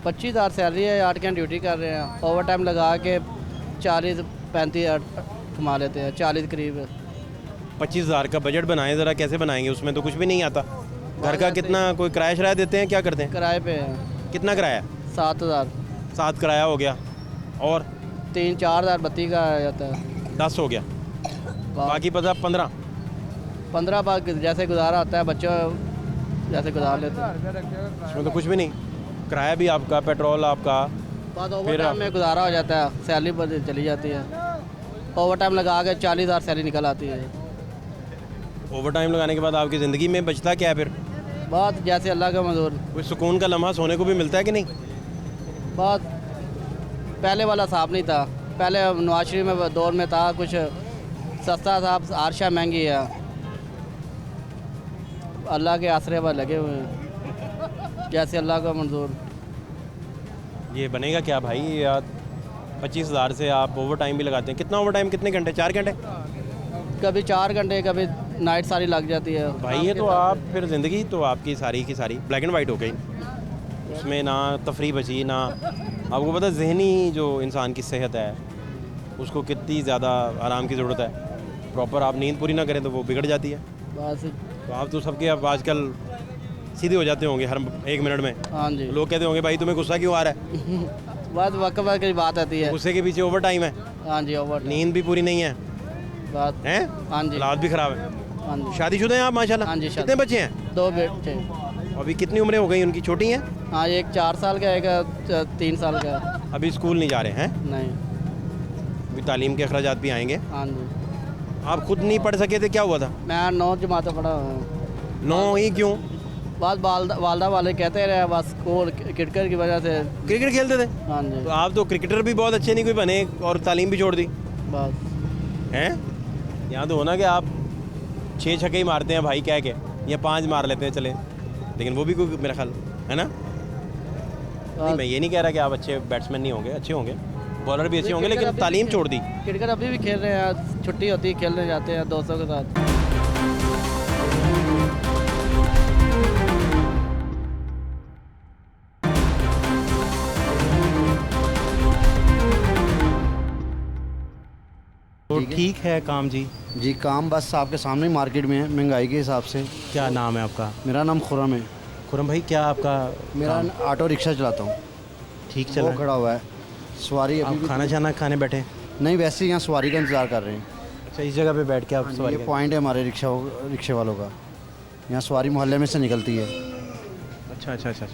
25,000 सैलरी है, 8 घंटे ड्यूटी कर रहे हैं, ओवर टाइम लगा के 40-35 कमा लेते हैं, 40 करीब। 25,000 का बजट बनाएं ज़रा, कैसे बनाएंगे? उसमें तो कुछ भी नहीं आता। घर का कितना, कोई किराया शराया देते हैं, क्या करते हैं? किराए पे है। कितना किराया? 7,000। 7 किराया हो गया, और 3-4,000 बत्ती का आ जाता है। 10 हो गया, बाकी पता 15। 15 बाग जैसे गुजारा होता है, बच्चों जैसे गुजार लेते हैं। इसमें तो कुछ भी नहीं, किराया भी आपका, पेट्रोल आपका, बाद ओवर टाइम में गुजारा हो जाता है, सैलरी पर चली जाती है। ओवर टाइम लगा के 40,000 सैलरी निकल आती है। ओवर टाइम लगाने के बाद आपकी ज़िंदगी में बचता क्या है फिर? बात जैसे अल्लाह का मंजूर। कोई सुकून का लम्हा सोने को भी मिलता है कि नहीं? बात पहले वाला हिसाब नहीं था। पहले नवाज शरीफ में दौर में था कुछ सस्ता था, हर शय महंगी है। अल्लाह के आसरे पर लगे हुए हैं, जैसे अल्लाह का मंजूर। ये बनेगा क्या भाई यार? 25,000 से आप ओवर टाइम भी लगाते हैं। कितना ओवर टाइम, कितने घंटे? 4 घंटे? कभी 4 घंटे, कभी नाइट सारी लग जाती है। भाई ये तो आप फिर ज़िंदगी तो आपकी सारी की सारी ब्लैक एंड वाइट हो गई। उसमें ना तफरी बची, ना आपको पता जहनी जो इंसान की सेहत है उसको कितनी ज़्यादा आराम की ज़रूरत है। प्रॉपर आप नींद पूरी ना करें तो वो बिगड़ जाती है। बस। तो आप तो सबके अब आजकल सीधे हो जाते होंगे हर 1 मिनट में। हाँ जी। लोग कहते होंगे भाई तुम्हें गुस्सा क्यों आ रहा है? बस वक्त की बात आती है। गुस्से के पीछे ओवर टाइम है। हाँ जी, ओवर नींद भी पूरी नहीं है, बात हैं? हाँ जी। हालात भी ख़राब है। हाँ जी। शादीशुदा हैं आप माशाल्लाह? हाँ जी, कितने बच्चे हैं? 2 बेटे। अभी कितनी उम्रें हो गई उनकी? छोटी हैं? हाँ, एक 4 साल का, एक 3 साल का। अभी स्कूल नहीं जा रहे हैं? नहीं। अभी तालीम के अखराजात भी आएंगे। हाँ जी। आप खुद नहीं पढ़ सके थे, क्या हुआ था? मैं 9 जमात पढ़ा हुआ हूँ। 9 ही क्यों? बस वालदा वाले कहते रहे, बस स्कूल क्रिकेट की वजह से। क्रिकेट खेलते थे? हाँ जी। तो आप तो क्रिकेटर भी बहुत अच्छे नहीं कोई बने और तालीम भी छोड़ दी, बस। हैं? यहाँ तो होना कि आप 6 छक्के ही मारते हैं भाई कह के, या 5 मार लेते हैं चले, लेकिन वो भी कोई मेरा ख्याल है ना। नहीं, मैं ये नहीं कह रहा कि आप अच्छे बैट्समैन नहीं होंगे, अच्छे होंगे, बॉलर भी अच्छे होंगे, लेकिन तालीम छोड़ दी। क्रिकेट अभी भी खेल रहे हैं, छुट्टी होती है खेलने जाते हैं दोस्तों के साथ। तो ठीक है काम जी। जी काम बस आपके सामने ही मार्केट में है, महंगाई के हिसाब से। क्या नाम है आपका? मेरा नाम खुरम है। खुरम भाई, क्या आपका? मेरा ऑटो रिक्शा चलाता हूँ। ठीक चल वो रहा है? खड़ा हुआ है, सवारी अभी आप भी खाना छाना खाने बैठे? नहीं, वैसे ही यहाँ सवारी का इंतज़ार कर रहे हैं। अच्छा, इस जगह पे बैठ के आप सवारी ये पॉइंट है हमारे रिक्शे वालों का, यहाँ सवारी मोहल्ले में से निकलती है। अच्छा अच्छा अच्छा,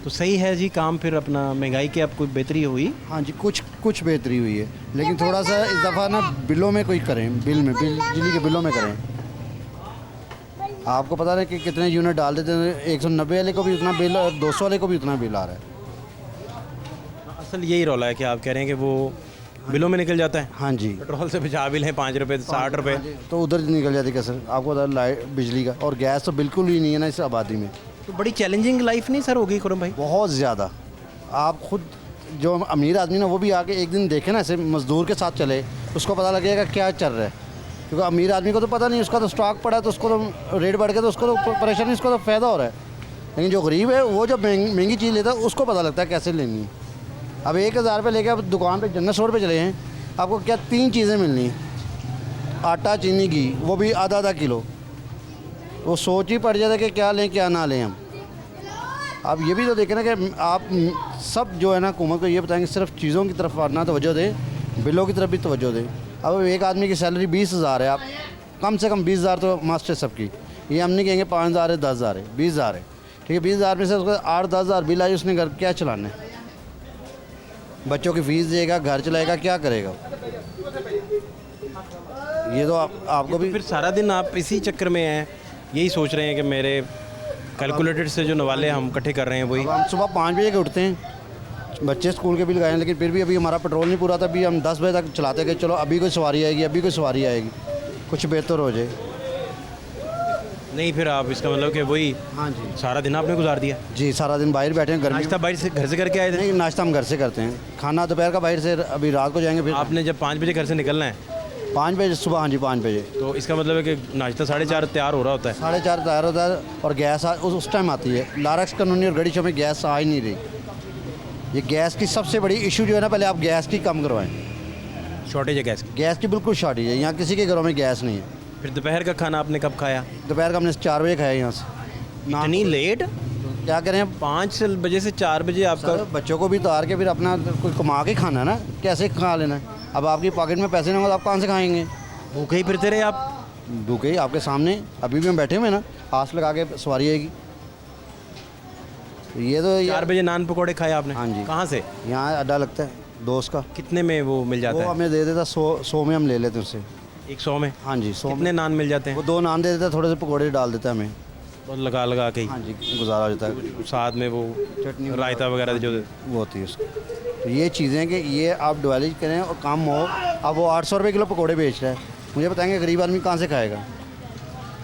तो सही है जी काम। फिर अपना महंगाई की अब कोई बेहतरी हुई? हाँ जी, कुछ बेहतरी हुई है, लेकिन थोड़ा सा इस दफ़ा ना बिलों में कोई करें, बिजली के बिलों में करें। आपको पता है कि कितने यूनिट डाल देते हैं, 190 वाले को भी उतना बिल और 200 वाले को भी उतना बिल आ रहा है। असल यही रौला है कि आप कह रहे हैं कि वो बिलों में निकल जाता है। हाँ जी, पेट्रोल से बचा बिल है 5 रुपये 60 रुपये, तो उधर निकल जाती है सर। आपको पता है लाइट बिजली का, और गैस तो बिल्कुल ही नहीं है ना इस आबादी में। तो बड़ी चैलेंजिंग लाइफ नहीं सर होगी खुरम भाई? बहुत ज़्यादा। आप खुद जो अमीर आदमी ना वो भी आके एक दिन देखे ना, ऐसे मज़दूर के साथ चले, उसको पता लगेगा क्या चल रहा है। क्योंकि अमीर आदमी को तो पता नहीं, उसका तो स्टॉक पड़ा है, तो उसको तो रेट बढ़ के तो उसको तो परेशानी, उसको तो फ़ायदा हो रहा है। लेकिन जो गरीब है वो जब महंगी चीज़ लेता है उसको पता लगता है कैसे लेनी है। अब 1,000 रुपये लेके आप दुकान पे जनरल स्टोर पे चले हैं, आपको क्या 3 चीज़ें मिलनी हैं, आटा, चीनी, घी, वो भी आधा किलो। वो सोच ही पड़ जाता है कि क्या लें क्या ना लें हम। अब ये भी तो देखें ना कि आप सब जो है ना हुकूमत को ये बताएंगे सिर्फ चीज़ों की तरफ ना तवज्जो दें, बिलों की तरफ भी तवज्जो दें। अब एक आदमी की सैलरी 20,000 है, आप कम से कम 20,000 तो मस्ट है सबकी। ये हम नहीं कहेंगे 5,000 है, 10,000 है, 20,000 है, ठीक है। 20,000 में से उसको 8-10,000 बिल आई, उसने घर क्या चलाना है? बच्चों की फ़ीस देगा, घर चलाएगा, क्या करेगा? ये तो आपको भी फिर सारा दिन आप इसी चक्कर में हैं, यही सोच रहे हैं कि मेरे कैलकुलेटेड से जो नवाले हम इकट्ठे कर रहे हैं वही। अब हम सुबह 5 बजे के उठते हैं, बच्चे स्कूल के भी लगाए हैं, लेकिन फिर भी अभी हमारा पेट्रोल नहीं पूरा था। अभी हम 10 बजे तक चलाते गए, चलो अभी कोई सवारी आएगी, अभी कोई सवारी आएगी, कुछ बेहतर हो जाए। नहीं फिर आप इसका मतलब कि वही हाँ जी, सारा दिन आपने गुजार दिया। जी सारा दिन बाहर बैठे हैं, गर्मी। नाश्ता बाहर से घर से करके आए थे? नहीं, नाश्ता हम घर से करते हैं, खाना दोपहर का बाहर से, अभी रात को जाएंगे फिर। आपने जब 5 बजे घर से निकलना है 5 बजे सुबह, हाँ जी 5 बजे, तो इसका मतलब है कि नाश्ता 4:30 तैयार हो रहा होता है। 4:30 तैयार होता है और गैस उस टाइम आती है। लारक्स कानूनी और गड़ी शो में गैस आ ही नहीं रही। ये गैस की सबसे बड़ी इशू जो है ना, पहले आप गैस की कम करवाएं। शॉर्टेज है गैस की? गैस की बिल्कुल शॉर्टेज है, यहाँ किसी के घरों में गैस नहीं है। फिर दोपहर का खाना आपने कब खाया? दोपहर का हमने 4 बजे खाया यहाँ से। इतनी लेट? क्या करें, 5 बजे से 4 बजे आपका? बच्चों को भी उतार के फिर अपना कोई कमा के खाना है ना, कैसे खा लेना है। अब आपकी पॉकेट में पैसे नहीं होंगे तो आप कहाँ से खाएंगे? भूखे ही फिरते रहे आप? भूखे ही आपके सामने, अभी भी हम बैठे हुए ना, आस लगा के सवारी आएगी। ये तो 4 बजे नान पकौड़े खाए आपने? हाँ जी। कहाँ से? यहाँ अड्डा लगता है दोस्त का। कितने में वो मिल जाता वो है? हमें दे देता 100 में हम ले लेते उससे। 100 में? हाँ जी 100 कितने नान मिल जाते वो हैं? 2 नान दे देता है, थोड़े से पकौड़े डाल देता है हमें, तो लगा के ही? हाँ जी गुजारा हो जाता है। साथ में वो चटनी रायता वगैरह जो वो होती है उसकी। तो ये चीज़ें कि ये आप डिवाइड करें और काम हो। अब वो 800 रुपये किलो पकौड़े बेच रहा है, मुझे बताएंगे गरीब आदमी कहाँ से खाएगा?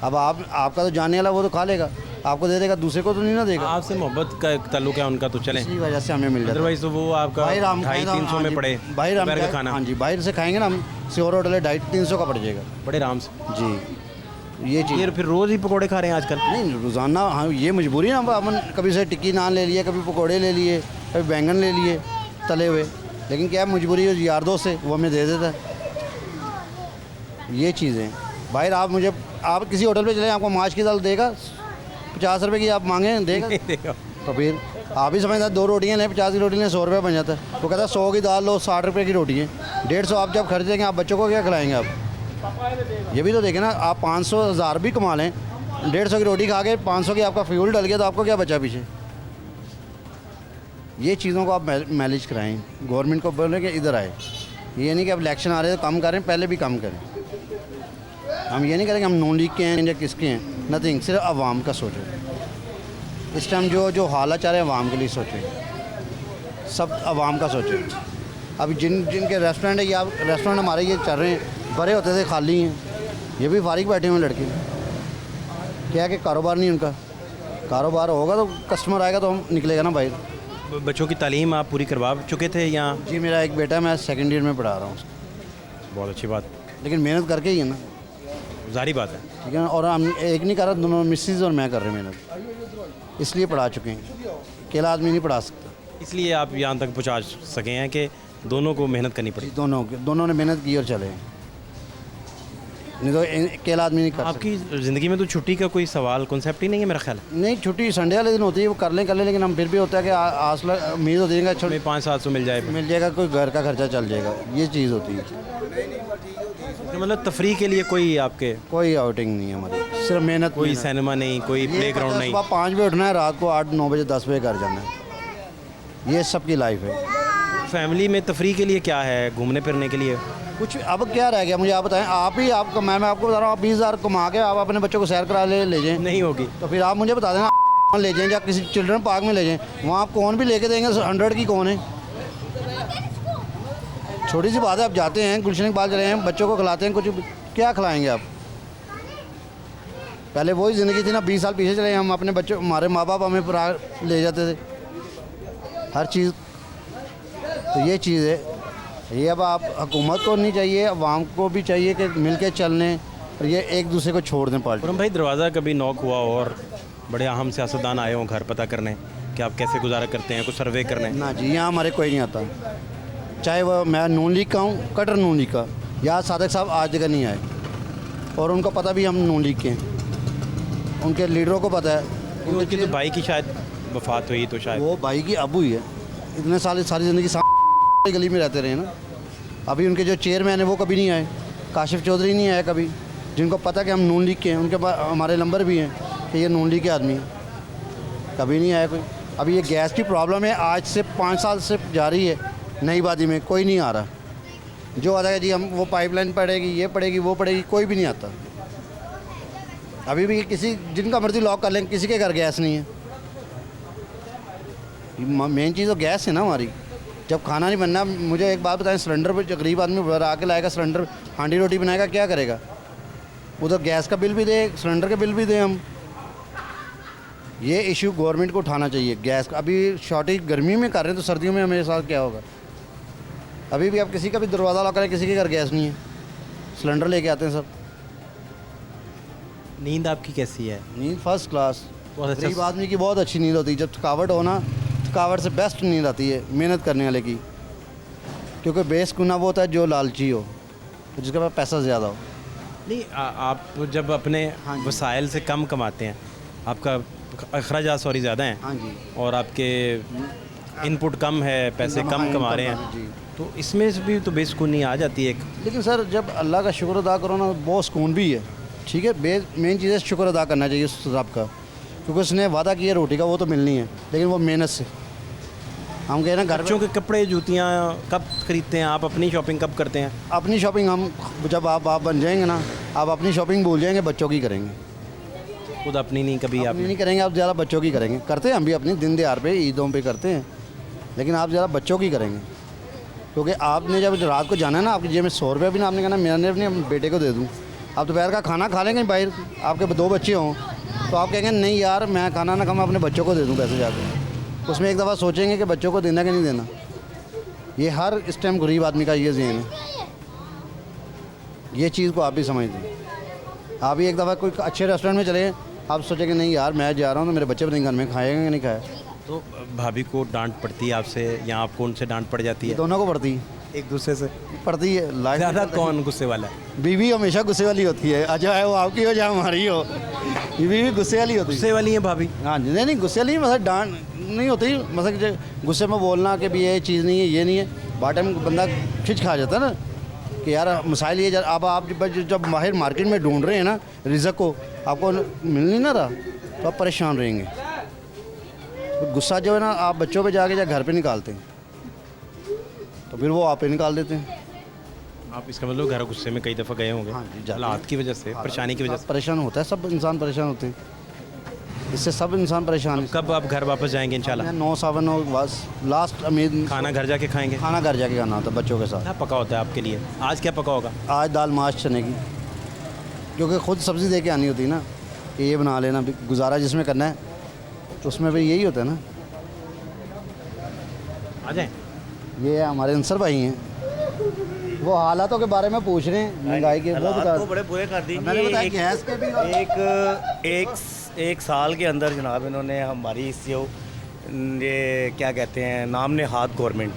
अब आपका तो जाने वाला वो तो खा लेगा, आपको दे देगा, दूसरे को तो नहीं ना देगा। आपसे मोहब्बत का एक ताल्लुक है उनका, तो चलें। इसी वजह से हमें मिल जाता है। अदरवाइज तो वो आपका 250-300 में पड़े बाहर दोपहर का खाना। हाँ जी, बाहर से खाएंगे ना हम, सियोर होटल है 250-300 का पड़ जाएगा बड़े आराम से जी। ये चीज़ फिर रोज़ ही पकौड़े खा रहे हैं आजकल? नहीं, रोज़ाना। हाँ ये मजबूरी है ना, अपन कभी से टिक्की नान ले लिए, कभी पकौड़े ले लिए, कभी बैंगन ले लिए तले हुए, लेकिन क्या मजबूरी है, यार दोस्त से वो हमें दे देता है। ये चीज़ें बाहर आप किसी होटल पे चले, आपको माछ की दाल देगा 50 रुपये की, आप मांगे देगा? तो फिर आप ही समझदार, 2 रोटियाँ लें, 50 की रोटी लें, 100 रुपये बन जाता है। वो कहता है 100 की दाल लो, 60 रुपये की रोटी है, 150 आप जब खरीदेंगे, आप बच्चों को क्या खिलाएंगे? आप ये भी तो देखें ना, आप 500-1000 भी कमा लें, 150 की रोटी खा के 500 की आपका फ्यूल डल गया, तो आपको क्या बचा पीछे? ये चीज़ों को आप मैनेज कराएं, गवर्नमेंट को बोलें कि इधर आए। ये नहीं कि अब इलेक्शन आ रहे हैं तो कम करें, पहले भी कम करें। हम ये नहीं करेंगे हम नॉन लीग के हैं या किसके हैं, नथिंग, सिर्फ आवाम का सोचें। इस टाइम जो हालात चाह रहे हैं आवाम के लिए सोचें, सब आवाम का सोचें। अब जिनके रेस्टोरेंट है, या रेस्टोरेंट हमारे ये चल रहे हैं, भरे होते थे, खाली हैं, ये भी फारिग बैठे हुए लड़के। क्या है कि कारोबार नहीं उनका, कारोबार होगा तो कस्टमर आएगा तो हम निकलेगा ना भाई। बच्चों की तालीम आप पूरी करवा चुके थे या? जी मेरा एक बेटा, मैं 2nd ईयर में पढ़ा रहा हूँ उसको। बहुत अच्छी बात, लेकिन मेहनत करके ही है ना, जाहिर बात है। ठीक है ना। और हम एक नहीं कर रहा, दोनों मिसेज और मैं कर रहे हैं मेहनत, इसलिए पढ़ा चुके हैं। अकेला आदमी नहीं पढ़ा सकता, इसलिए आप यहाँ तक पहुँचा सके हैं कि दोनों को मेहनत करनी पड़ी। दोनों ने मेहनत की और चले, नहीं तो अकेला आदमी नहीं कर सकता। आपकी ज़िंदगी में तो छुट्टी का कोई सवाल कॉन्सेप्ट ही नहीं है मेरा ख्याल है। नहीं, छुट्टी संडे वाले दिन होती है, वो कर लें, लेकिन हम फिर भी होता है कि उम्मीद होती है कि 500-700 मिल जाएगा, कोई घर का खर्चा चल जाएगा, ये चीज़ होती है। मतलब तफरी के लिए कोई आपके कोई आउटिंग नहीं है हमारी, सिर्फ मेहनत। कोई सिनेमा नहीं, कोई प्ले ग्राउंड नहीं? सुबह 5 बजे उठना है, रात को 8-9 बजे 10 बजे घर जाना है, ये सबकी लाइफ है। फैमिली में तफरी के लिए क्या है, घूमने फिरने के लिए कुछ अब क्या रह गया मुझे आप बताएं। आपको मैं आपको बता रहा हूँ, आप 20,000 कमा के आप अपने बच्चों को सैर करा ले जाएं, नहीं होगी तो फिर आप मुझे बता देना, ले जाएं या किसी चिल्ड्रन पार्क में ले जाएं, वहाँ आप कौन भी लेके देंगे, 100 की कौन है? छोटी सी बात है, आप जाते हैं गुलशन इकबाल चले हैं, बच्चों को खिलाते हैं, कुछ क्या खिलाएंगे आप? पहले वही ज़िंदगी थी ना, 20 साल पीछे चले, हम अपने बच्चों, हमारे माँ बाप हमें ले जाते थे हर चीज़। तो ये चीज़ है, ये अब आप हुकूमत को नहीं चाहिए, अवाम को भी चाहिए कि मिल के चलने और ये एक दूसरे को छोड़ दें पार्टी। भाई दरवाज़ा कभी नॉक हुआ और बड़े अहम सियासतदान आए हों घर पता करने कि आप कैसे गुजारा करते हैं, कुछ सर्वे करने? ना जी, यहाँ हमारे कोई नहीं आता, चाहे वह मैं नून लीग का हूँ, कटर नून लीग का। यहाँ सादिक साहब आज तक नहीं आए और उनको पता भी हम नून लीग के हैं, उनके लीडरों को पता है। उनकी तो भाई की शायद वफात हुई, तो शायद वो भाई की अबू ही है, इतने साल सारी ज़िंदगी गली में रहते रहे ना। अभी उनके जो चेयरमैन है वो कभी नहीं आए, काशिफ चौधरी नहीं आए कभी, जिनको पता कि हम नून लीग के हैं, उनके पास हमारे नंबर भी हैं कि ये नून लीग के आदमी हैं, कभी नहीं आया कोई। अभी ये गैस की प्रॉब्लम है, आज से 5 साल से जारी है, नई बादी में कोई नहीं आ रहा, जो आता है जी हम वो पाइपलाइन पड़ेगी, ये पड़ेगी, वो पड़ेगी, कोई भी नहीं आता। अभी भी किसी जिनका मर्जी लॉक कर लेंगे, किसी के घर गैस नहीं है। मेन चीज़ तो गैस है ना हमारी। जब खाना नहीं बनना, मुझे एक बात बताएं, सिलेंडर पर गरीब आदमी भरा के लाएगा सिलेंडर, हांडी रोटी बनाएगा, क्या करेगा? उधर गैस का बिल भी दे, सिलेंडर का बिल भी दें हम। ये इशू गवर्नमेंट को उठाना चाहिए गैस का। अभी शॉर्टेज गर्मी में कर रहे हैं तो सर्दियों में हमारे साथ क्या होगा? अभी भी आप किसी का भी दरवाज़ा लॉक करें, किसी के घर गैस नहीं है, सिलेंडर लेके आते हैं सब। नींद आपकी कैसी है? नींद फर्स्ट क्लास। बहुत अच्छा। गरीब आदमी की बहुत अच्छी नींद होती है। जब थकावट हो ना, थकावट से बेस्ट नींद आती है मेहनत करने वाले की। क्योंकि बेसगुना वो होता है जो लालची हो, जिसके पास पैसा ज़्यादा हो। नहीं आप जब अपने वसाइल से कम कमाते हैं, आपका अखराजात सॉरी ज़्यादा हैं, हाँ जी, और आपके इनपुट कम है, पैसे कम कमा रहे हैं, जी। तो इसमें से भी तो बेसुकूनी आ जाती है एक। लेकिन सर जब अल्लाह का शुक्र अदा करो ना, बहुत सुकून भी है। ठीक है, मेन चीज़ है शुक्र अदा करना चाहिए उस रब का, क्योंकि उसने वादा किया रोटी का, वो तो मिलनी है, लेकिन वो मेहनत से। हम कह रहे हैं घर बच्चों के कपड़े जूतियाँ कब खरीदते हैं आप? अपनी शॉपिंग कब करते हैं? अपनी शॉपिंग हम जब आप बन जाएंगे ना, आप अपनी शॉपिंग भूल जाएंगे, बच्चों की करेंगे। खुद अपनी नहीं कभी आप? अपनी नहीं करेंगे आप, ज़्यादा बच्चों की करेंगे। करते हैं हम भी अपनी दिन दहाड़ पे, ईदों पे करते हैं, लेकिन आप ज़्यादा बच्चों की करेंगे। क्योंकि आपने जब रात को जाना है ना, आपकी जेब में 100 रुपया भी ना आपने कहना मैंने अपने बेटे को दे दूँ। आप दोपहर का खाना खा लेंगे बाहर, आपके 2 बच्चे हों, तो आप कहेंगे नहीं यार मैं खाना ना खाऊं, अपने बच्चों को दे दूँ पैसे जाकर। उसमें एक दफ़ा सोचेंगे कि बच्चों को देना कि नहीं देना। ये हर इस टाइम गरीब आदमी का ये ज़हन है। ये चीज़ को आप भी समझ दें। आप भी एक दफ़ा कोई अच्छे रेस्टोरेंट में चले, आप सोचेंगे नहीं यार मैं जा रहा हूँ तो मेरे बच्चे पता नहीं घर में खाएंगे कि नहीं खाए। तो भाभी को डांट पड़ती है आपसे या आपको उनसे डांट पड़ जाती है? दोनों को पड़ती है, एक दूसरे से पड़ती है। लाइफ ज़्यादा कौन गुस्से वाला है? बीवी हमेशा गुस्से वाली होती है, चाहे वो आपकी हो चाहे हमारी हो, बीवी भी गुस्से वाली होती है। गुस्से वाली है भाभी? हाँ जी, नहीं गुस्से वाली, मतलब डांट नहीं होती, मतलब गुस्से में बोलना कि भी ये चीज़ नहीं है, ये नहीं है। बार टाइम बंदा खिंच खा जाता है ना कि यार मसाइल ये। अब आप जब बाहर मार्केट में ढूंढ रहे हैं ना रिज़्क को, आपको मिल नहीं ना रहा, तो आप परेशान रहेंगे। तो गुस्सा जो है ना, आप बच्चों पे जाके या घर पे निकालते हैं, तो फिर वो आप पे निकाल देते हैं। आप इसका मतलब घर गुस्से में कई दफ़ा गए होंगे? हाँ जी, हालात की वजह से, परेशानी की वजह से परेशान होता है, सब इंसान परेशान होते हैं, इससे सब इंसान परेशान है। कब आप घर वापस जाएंगे इंशाल्लाह? 9 सवा 9 बस लास्ट उम्मीद। खाना घर जाके खाएंगे? खाना घर जाके खाना होता है बच्चों के साथ। क्या पका होता है आपके लिए? आज क्या पका होगा? आज दाल माश चने की, क्योंकि खुद सब्ज़ी दे के आनी होती है ना, कि ये बना लेना, गुजारा जिसमें करना है तो उसमें भी यही होता है ना। आ जाए। ये हमारे अंसर भाई हैं, वो हालातों के बारे में पूछ रहे हैं, महंगाई के। वो बता, बड़े बुरे कर दी। मैंने बताया गैस के भी एक साल के अंदर जनाब इन्होंने हमारी ये क्या कहते हैं नाम ने हाथ गवर्नमेंट,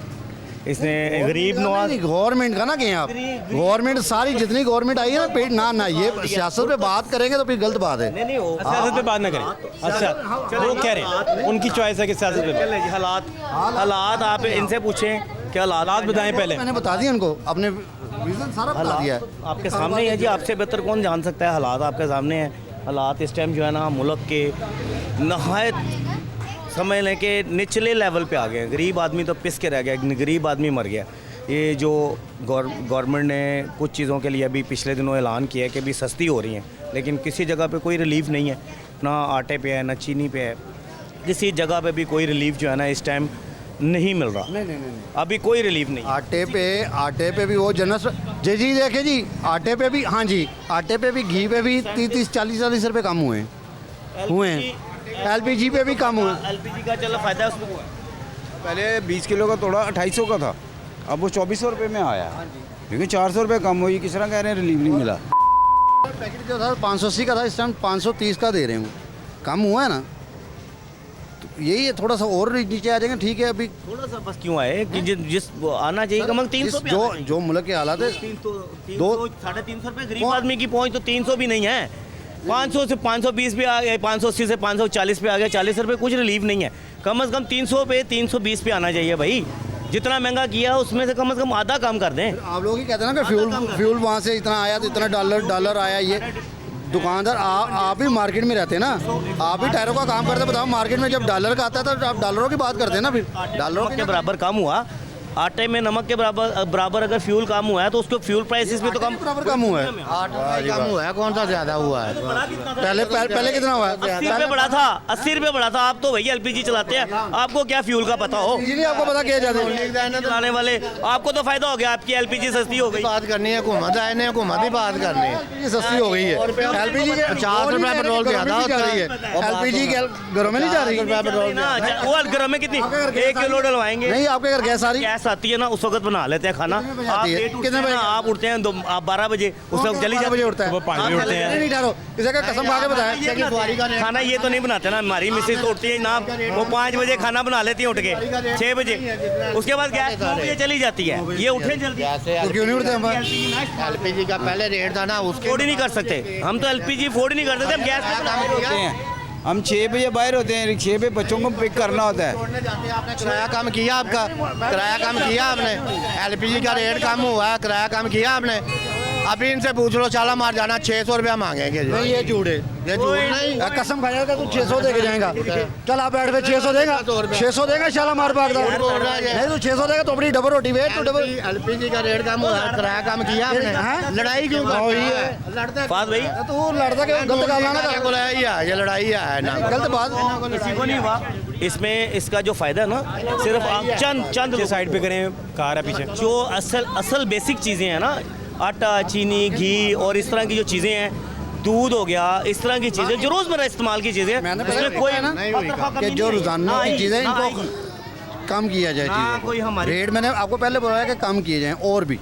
इसने गरीब नवाज गवर्नमेंट का ना कहें आप, गवर्नमेंट सारी जितनी गवर्नमेंट आई है ना पेट ना ये सियासत पे बात करेंगे तो फिर गलत बात है। नहीं हो सियासत पे बात ना करें। अच्छा वो कह रहे हैं उनकी चॉइस है कि सियासत पे। हालात आप इनसे पूछें क्या हालात बताएं पहले। मैंने बता दिया उनको, अपने रीज़न सारा बता दिया है। आपके सामने ही है जी, आपसे बेहतर कौन जान सकता है। हालात आपके सामने हैं। हालात इस टाइम जो है ना मुल्क के नहायत समझ लें कि निचले लेवल पे आ गए हैं। गरीब आदमी तो पिस के रह गया, गरीब आदमी मर गया। ये जो गवर्नमेंट ने कुछ चीज़ों के लिए अभी पिछले दिनों ऐलान किया है कि अभी सस्ती हो रही हैं, लेकिन किसी जगह पे कोई रिलीफ नहीं है, ना आटे पे है ना चीनी पे है। किसी जगह पे भी कोई रिलीफ जो है ना इस टाइम नहीं मिल रहा। नहीं अभी कोई रिलीफ नहीं। आटे पे भी वो जनस जी देखे जी, आटे पे भी, हाँ जी आटे पे भी, घी पे भी 30-40 रुपये कम हुए हैं। LPG पे भी कम हुआ। LPG का चलो फ़ायदा उसमें हुआ। पहले 20 किलो का तोड़ा 250 का था, अब वो 2400 रुपये में आया, लेकिन 400 रुपये कम हुई। किस तरह कह रहे हैं रिलीफ नहीं मिला। पैकेट जो था 580 का था, इस टाइम 530 का दे रहे हूँ, कम हुआ है ना। तो यही है, थोड़ा सा और नीचे आ जाएंगे ठीक है। अभी थोड़ा सा बस क्यों आए कि जिस आना चाहिए कम 300 जो मुल्क के हालात है। 300-350 रुपये गरीब आदमी की पहुँच तो 300 भी नहीं है। 500 से 520 पे आ गया, 580 से 540 पे आ गया, 40 रुपये कुछ रिलीफ नहीं है। कम से कम 300 पे 320 पे आना चाहिए भाई। जितना महंगा किया उसमें से कम आधा कम कर दें। आप लोग ही कहते हैं ना कि फ्यूल वहाँ से इतना आया तो इतना डॉलर आया। ये दुकानदार आप भी मार्केट में रहते हैं ना, आप भी टायरों का काम करते हैं। बताओ मार्केट में जब डॉलर का आता है तो आप डॉलरों की बात करते हैं ना, फिर डॉलरों के बराबर कम हुआ। आटे में नमक के बराबर अगर फ्यूल कम हुआ है तो उसको फ्यूल प्राइसेस भी तो कम कम हुआ है, 8 रुपये कम हुआ है, कौन सा ज़्यादा हुआ है? पहले कितना हुआ है? 80 रुपये बढ़ा था, 80 रुपये बढ़ा था। आप तो भैया एलपीजी चलाते हैं, आपको क्या फ्यूल का पता हो? इसलिए आपको पता क्या ज़्यादा चलाने वाले आपको तो फायदा हो गया, आपकी एलपीजी सस्ती हो गई। बात करनी है हुकूमत आए ने, हुकूमत ही बात करनी है। ये सस्ती हो गई है। एलपीजी के 50 रुपये पेट्रोल ज़्यादा होता है, एलपीजी घरों में नहीं जा रही पेट्रोल। वो घरों में कितनी 1 किलो डलवाएंगे? नहीं, आपके घर गैस आ रही, गैस आती है ना, उस वक्त बना लेते हैं खाना। आप कितने बजे आप उठते हैं? आप 12 बजे, उस वक्त जल्दी बजे उठता है, 5 बजे उठते हैं। नहीं ठहरो, इसे का कसम खा के बताया खाना ये तो नहीं बनाते ना, हमारी मिसेज तो उठती है ना, वो 5 बजे खाना बना लेती है उठ के 6 बजे, उसके बाद गैस 9 बजे चली जाती है। ये उठे जल्दी तो क्यों नहीं उठते हम? एलपीजी का पहले रेट था ना, उसके अफोर्ड ही नहीं कर सकते हम, तो एलपीजी अफोर्ड ही नहीं कर सकते, हम गैस पे होते हैं। हम 6 बजे बाहर होते हैं, 6 बजे बच्चों को पिक करना होता है। आपने किराया कम किया, आपका किराया कम किया आपने, एलपीजी का रेट कम हुआ है, किराया कम किया आपने। अभी इनसे पूछ लो, चाला मार जाना 600 रुपया मांगेंगे। नहीं, ये झूठ है, ये झूठ नहीं, कसम खाएगा तू 600 दे के जाएगा। चल आप बैठ पे 600 देगा, 600 देगा शाला मार भाग दा। नहीं तू 600 देगा तो अपनी डबल रोटी वेट, तो डबल एलपीजी का रेट कम हुआ है, किराया कम किया आपने। लड़ाई क्यों हुई है? लड़ते बात भाई तू लड़ता क्यों? गलत गाना ना कर, बोला ये लड़ाई है ना, गलत बात किसी को नहीं हुआ। इसमें इसका जो फायदा है ना, सिर्फ आप चंद साइड पे करें, कार है पीछे। जो असल बेसिक चीज़ें हैं ना, आटा, चीनी, घी और इस तरह की जो चीज़ें हैं, दूध हो गया, इस तरह की चीज़ें जो रोज़मर्रा इस्तेमाल की चीज़ें, इसमें कोई कि जो रोजाना की चीज़ें इनको कम किया जाए, कोई हमारी रेट मैंने आपको पहले बताया कि कम किए जाएं और भी।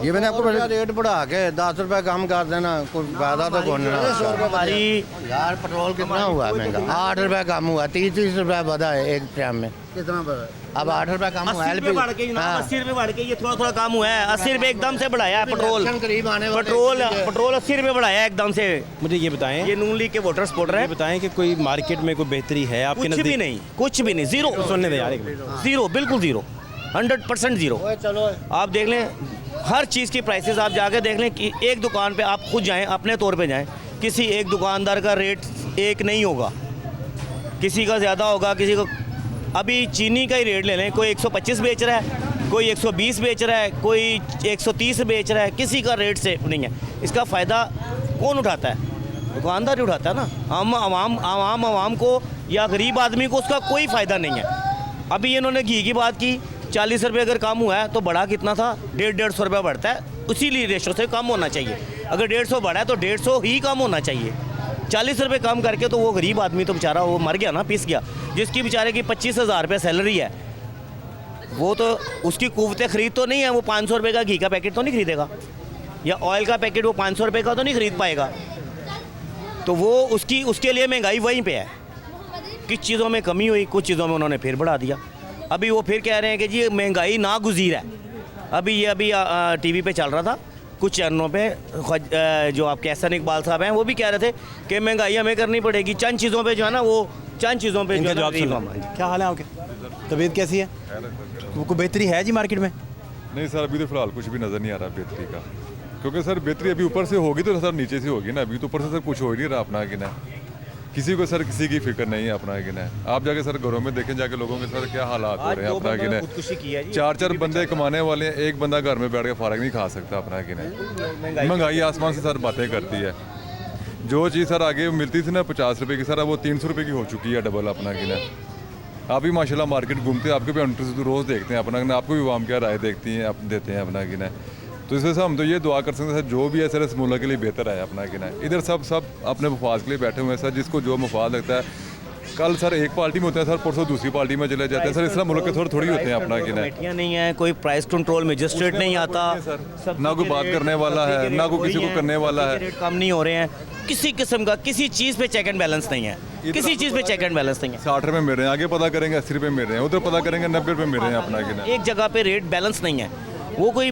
ये मैंने आपको पहले रेट बढ़ा के 10 रुपए कम कर देना, कोई फायदा तो कौन हमारी यार। पेट्रोल कितना हुआ है महंगा? 8 रुपए कम हुआ, 30 रुपए बढ़ा है एक टाइम में। कितना बढ़ा? अब 8 रुपए कम हुआ है। 80 रुपये बढ़ के 80 रुपये बढ़ के ये थोड़ा कम हुआ है। 80 रुपये एकदम से बढ़ाया है पेट्रोल। पेट्रोल 80 रुपये बढ़ाया है एकदम से। मुझे ये बताएं, ये नून लीग के वोटर सपोर्टर है, बताएं कि कोई मार्केट में कोई बेहतरी है आपके कुछ भी नहीं, कुछ भी नहीं, जीरो। सुनने दे यार, एक मिनट। जीरो, बिल्कुल जीरो, 100% जीरो। आप देख लें हर चीज़ की प्राइसेस, आप जाके देख लें कि एक दुकान पे आप खुद जाएं, अपने तौर पे जाएं, किसी एक दुकानदार का रेट एक नहीं होगा, किसी का ज़्यादा होगा, किसी को। अभी चीनी का ही रेट ले लें, कोई 125 बेच रहा है, कोई 120 बेच रहा है, कोई 130 बेच रहा है, किसी का रेट से नहीं है। इसका फ़ायदा कौन उठाता है? दुकानदार ही उठाता है ना। हम आवाम को या गरीब आदमी को उसका कोई फ़ायदा नहीं है। अभी इन्होंने घी की बात की, 40 रुपये अगर कम हुआ है तो बढ़ा कितना था? 150 रुपये बढ़ता है, उसी लिए रेशो से कम होना चाहिए। अगर 150 बढ़ा है तो 150 ही कम होना चाहिए। 40 रुपये कम करके तो वो गरीब आदमी तो बेचारा वो मर गया ना, पिस गया। जिसकी बेचारे की 25,000 रुपये सैलरी है, वो तो उसकी कुव्वत खरीद तो नहीं है, वो 500 रुपये का घी का पैकेट तो नहीं खरीदेगा, या ऑयल का पैकेट वो 500 रुपये का तो नहीं खरीद पाएगा। तो वो उसके लिए महंगाई वहीं पे है। किस चीज़ों में कमी हुई, कुछ चीज़ों में उन्होंने फिर बढ़ा दिया। अभी वो फिर कह रहे हैं कि जी महंगाई नागुज़ीर है। अभी टीवी पे चल रहा था कुछ चैनलों पे, जो आपके एहसन इकबाल साहब हैं, वो भी कह रहे थे कि महंगाई हमें करनी पड़ेगी। चंद चीज़ों पे जो है ना, वो चंद चीज़ों पे इनका जवाब सुनो। क्या हाल है आपके? तबीयत कैसी है? कोई बेहतरी है जी मार्केट में? नहीं सर, अभी तो फिलहाल कुछ भी नज़र नहीं आ रहा बेहतरी का, क्योंकि सर बेहतरी अभी ऊपर से होगी तो सर नीचे से होगी ना। अभी तो ऊपर से सर कुछ हो ही नहीं रहा अपना कि ना, किसी को सर किसी की फिक्र नहीं है अपना कि ना। आप जाके सर घरों में देखें जाके लोगों के सर क्या हालात हो रहे हैं अपना कि ना। 4-4 बंदे कमाने वाले हैं, एक बंदा घर में बैठ के फारग नहीं खा सकता अपना कि ना। महंगाई आसमान से सर बातें करती है। जो चीज़ सर आगे मिलती थी ना 50 रुपये की, सर अब वो 300 रुपये की हो चुकी है डबल अपना कि ना। आप भी माशाल्लाह मार्केट घूमते हैं, आपके भी इंटरेस्ट रोज़ देखते हैं अपना, आपको भी आवाम क्या राय देखती हैं, आप देते हैं अपना कि ना। तो इस वजह से हम तो ये दुआ कर सकते हैं सर, जो भी है सर इस मुल्क के लिए बेहतर है अपना कि ना। इधर सब अपने मफाद के लिए बैठे हुए हैं सर, जिसको जो मफाद लगता है। कल सर एक पार्टी में होते हैं सर, परसों दूसरी पार्टी में चले जाते हैं सर। इस तरह मुल्क के थोड़ी होते हैं अपना कि ना। कमेटियां नहीं है, कोई प्राइस कंट्रोल मजिस्ट्रेट नहीं आता, ना कोई बात करने वाला है, ना कोई किसी को करने वाला है। रेट कम नहीं हो रहे हैं, किसी किस्म का किसी चीज़ पे चेक एंड बैलेंस नहीं है, किसी चीज़ पे चेक एंड बैलेंस नहीं है। 60 रुपये मिल रहे हैं, आगे पता करेंगे 80 रुपये मिल रहे हैं, उधर पता करेंगे 90 रुपये मिल रहे हैं अपना कि ना। एक जगह पे रेट बैलेंस नहीं है। वो कोई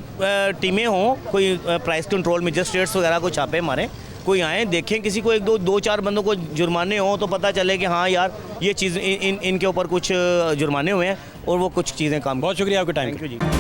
टीमें हों, कोई प्राइस कंट्रोल मजिस्ट्रेट्स वगैरह को छापे मारें, कोई आए देखें, किसी को 1-2-4 बंदों को जुर्माने हों तो पता चले कि हाँ यार ये चीज़ इनके ऊपर कुछ जुर्माने हुए हैं और वो कुछ चीज़ें काम। बहुत शुक्रिया आपके टाइम। Thank you ji.